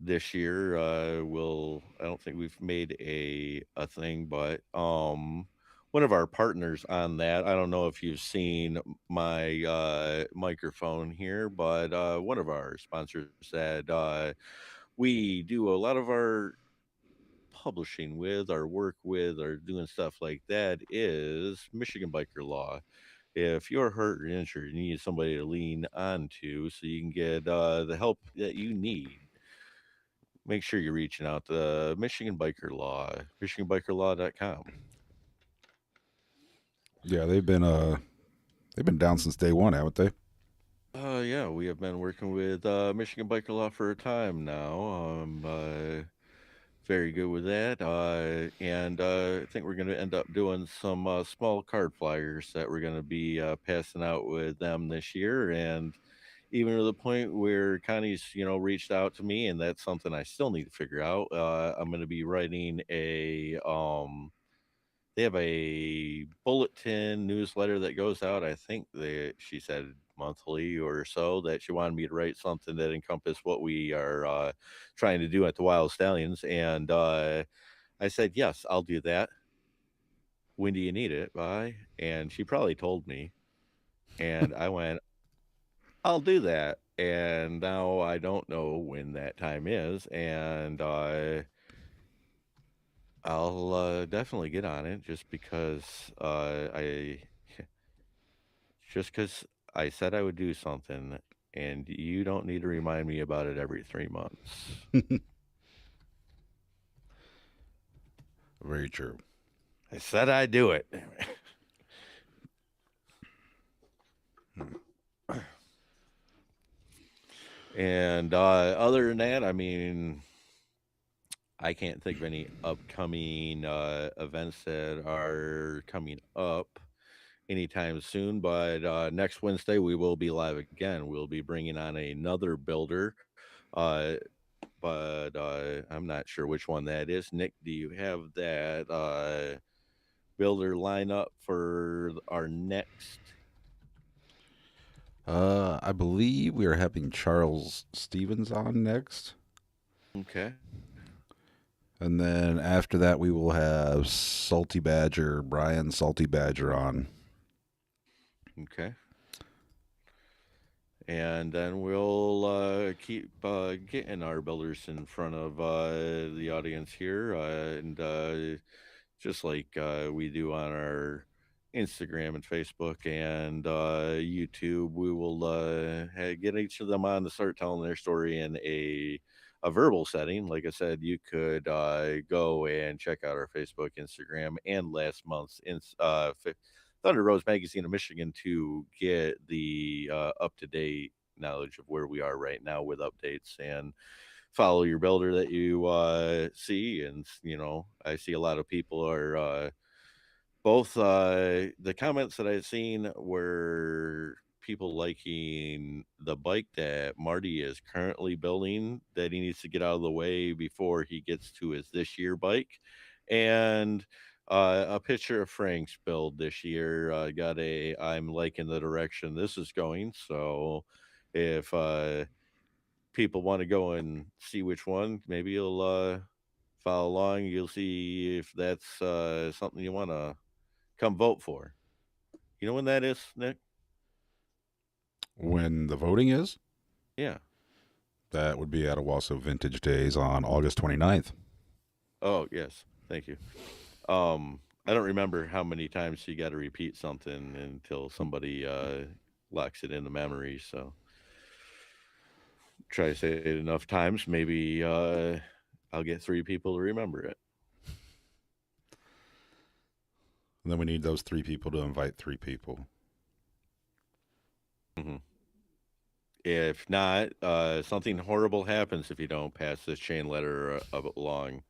this year I don't think we've made a thing, but one of our partners on that. I don't know if you've seen my microphone here, but one of our sponsors said we do a lot of our publishing with, our work with, or doing stuff like that is Michigan biker law. If you're hurt or injured, you need somebody to lean onto so you can get the help that you need. Make sure you're reaching out to Michigan Biker Law, michiganbikerlaw.com. Yeah, they've been down since day one, haven't they? Yeah, we have been working with Michigan Biker Law for a time now. Very good with that. And I think we're going to end up doing some small card flyers that we're going to be passing out with them this year. And even to the point where Connie's, reached out to me, and that's something I still need to figure out. I'm going to be writing they have a bulletin newsletter that goes out. I think she said monthly or so, that she wanted me to write something that encompass what we are trying to do at the Wild Stallions. And I said, yes, I'll do that. When do you need it by? And she probably told me. And I went, I'll do that. And now I don't know when that time is. And I'll definitely get on it, just because I said I would do something, and you don't need to remind me about it every 3 months. Very true. I said I'd do it. And other than that, I mean, I can't think of any upcoming events that are coming up anytime soon. But next Wednesday, we will be live again. We'll be bringing on another builder, uh, but I'm not sure which one that is. Nick, do you have that builder lineup for our next? I believe we are having Charles Stevens on next. Okay. And then after that, we will have Brian Salty Badger on. Okay. And then we'll keep getting our builders in front of the audience here, and just like we do on our Instagram and Facebook and YouTube, we will get each of them on to start telling their story in a verbal setting. Like I said, you could go and check out our Facebook, Instagram, and last month's Thunder Rose Magazine of Michigan to get the up to date knowledge of where we are right now with updates, and follow your builder that you see. And I see a lot of people are both the comments that I've seen were people liking the bike that Marty is currently building, that he needs to get out of the way before he gets to his this year bike, and a picture of Frank's build this year. Got a I'm liking the direction this is going. So if people want to go and see which one, maybe you'll follow along. You'll see if that's something you want to come vote for. You know when that is, Nick? When the voting is, Yeah. that would be at Owasso Vintage Days on August 29th. Oh, yes. Thank you. I don't remember how many times you got to repeat something until somebody locks it in the memory. So try to say it enough times. Maybe I'll get 3 people to remember it. And then we need those 3 people to invite 3 people. Hmm. If not, something horrible happens if you don't pass this chain letter along.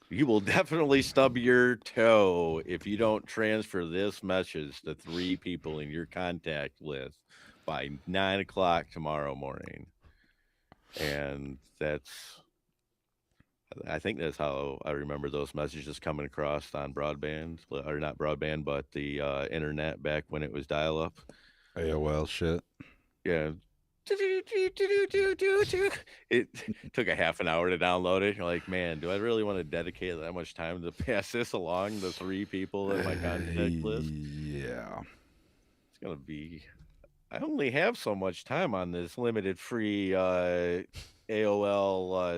You will definitely stub your toe if you don't transfer this message to 3 people in your contact list by 9 o'clock tomorrow morning. And I think that's how I remember those messages coming across on broadband, or not broadband, but the internet back when it was dial up. AOL shit. Yeah. It took a half an hour to download it. You're like, man, do I really want to dedicate that much time to pass this along the 3 people in my contact list? Yeah. It's gonna be. I only have so much time on this limited free AOL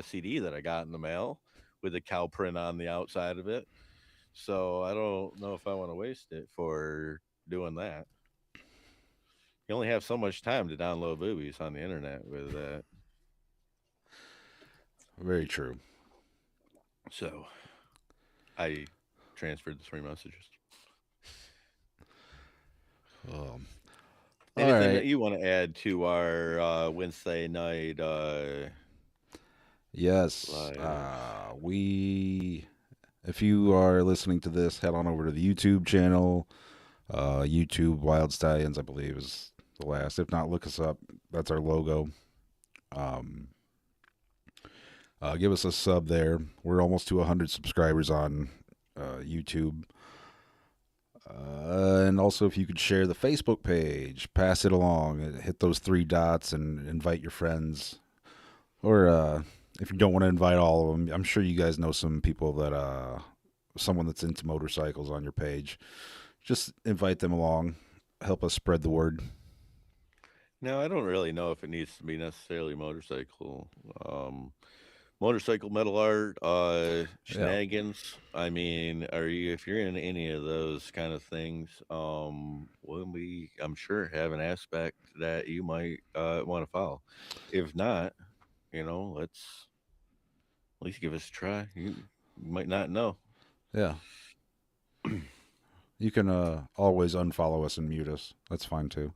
CD that I got in the mail with the cow print on the outside of it. So I don't know if I want to waste it for doing that. You only have so much time to download boobies on the internet with that. Very true. So I transferred the 3 messages. All Anything that right. you want to add to our Wednesday night Yes. live? If you are listening to this, head on over to the YouTube channel. YouTube Wyld Stallions, I believe, is the last. If not, look us up. That's our logo. Um, give us a sub there. We're almost to 100 subscribers on YouTube. And also, if you could share the Facebook page, pass it along, hit those three dots, and invite your friends. Or if you don't want to invite all of them, I'm sure you guys know some people that, someone that's into motorcycles on your page. Just invite them along. Help us spread the word. No, I don't really know if it needs to be necessarily motorcycle. Motorcycle metal art, Yeah. shenanigans. I mean, are you if you're in any of those kind of things, will we I'm sure have an aspect that you might want to follow. If not, let's at least give us a try. You might not know. Yeah. You can always unfollow us and mute us. That's fine too.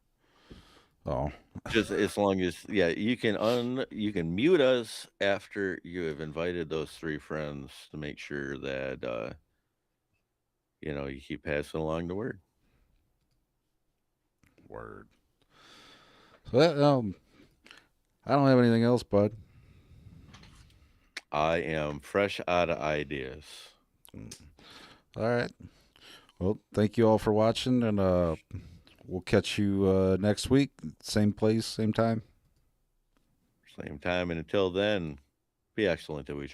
Oh, Just as long as you can mute us after you have invited those three friends to make sure that you keep passing along the word. word. So I don't have anything else, bud. I am fresh out of ideas. All right. Well, thank you all for watching, and we'll catch you next week. Same place, same time. Same time, and until then, be excellent to each other.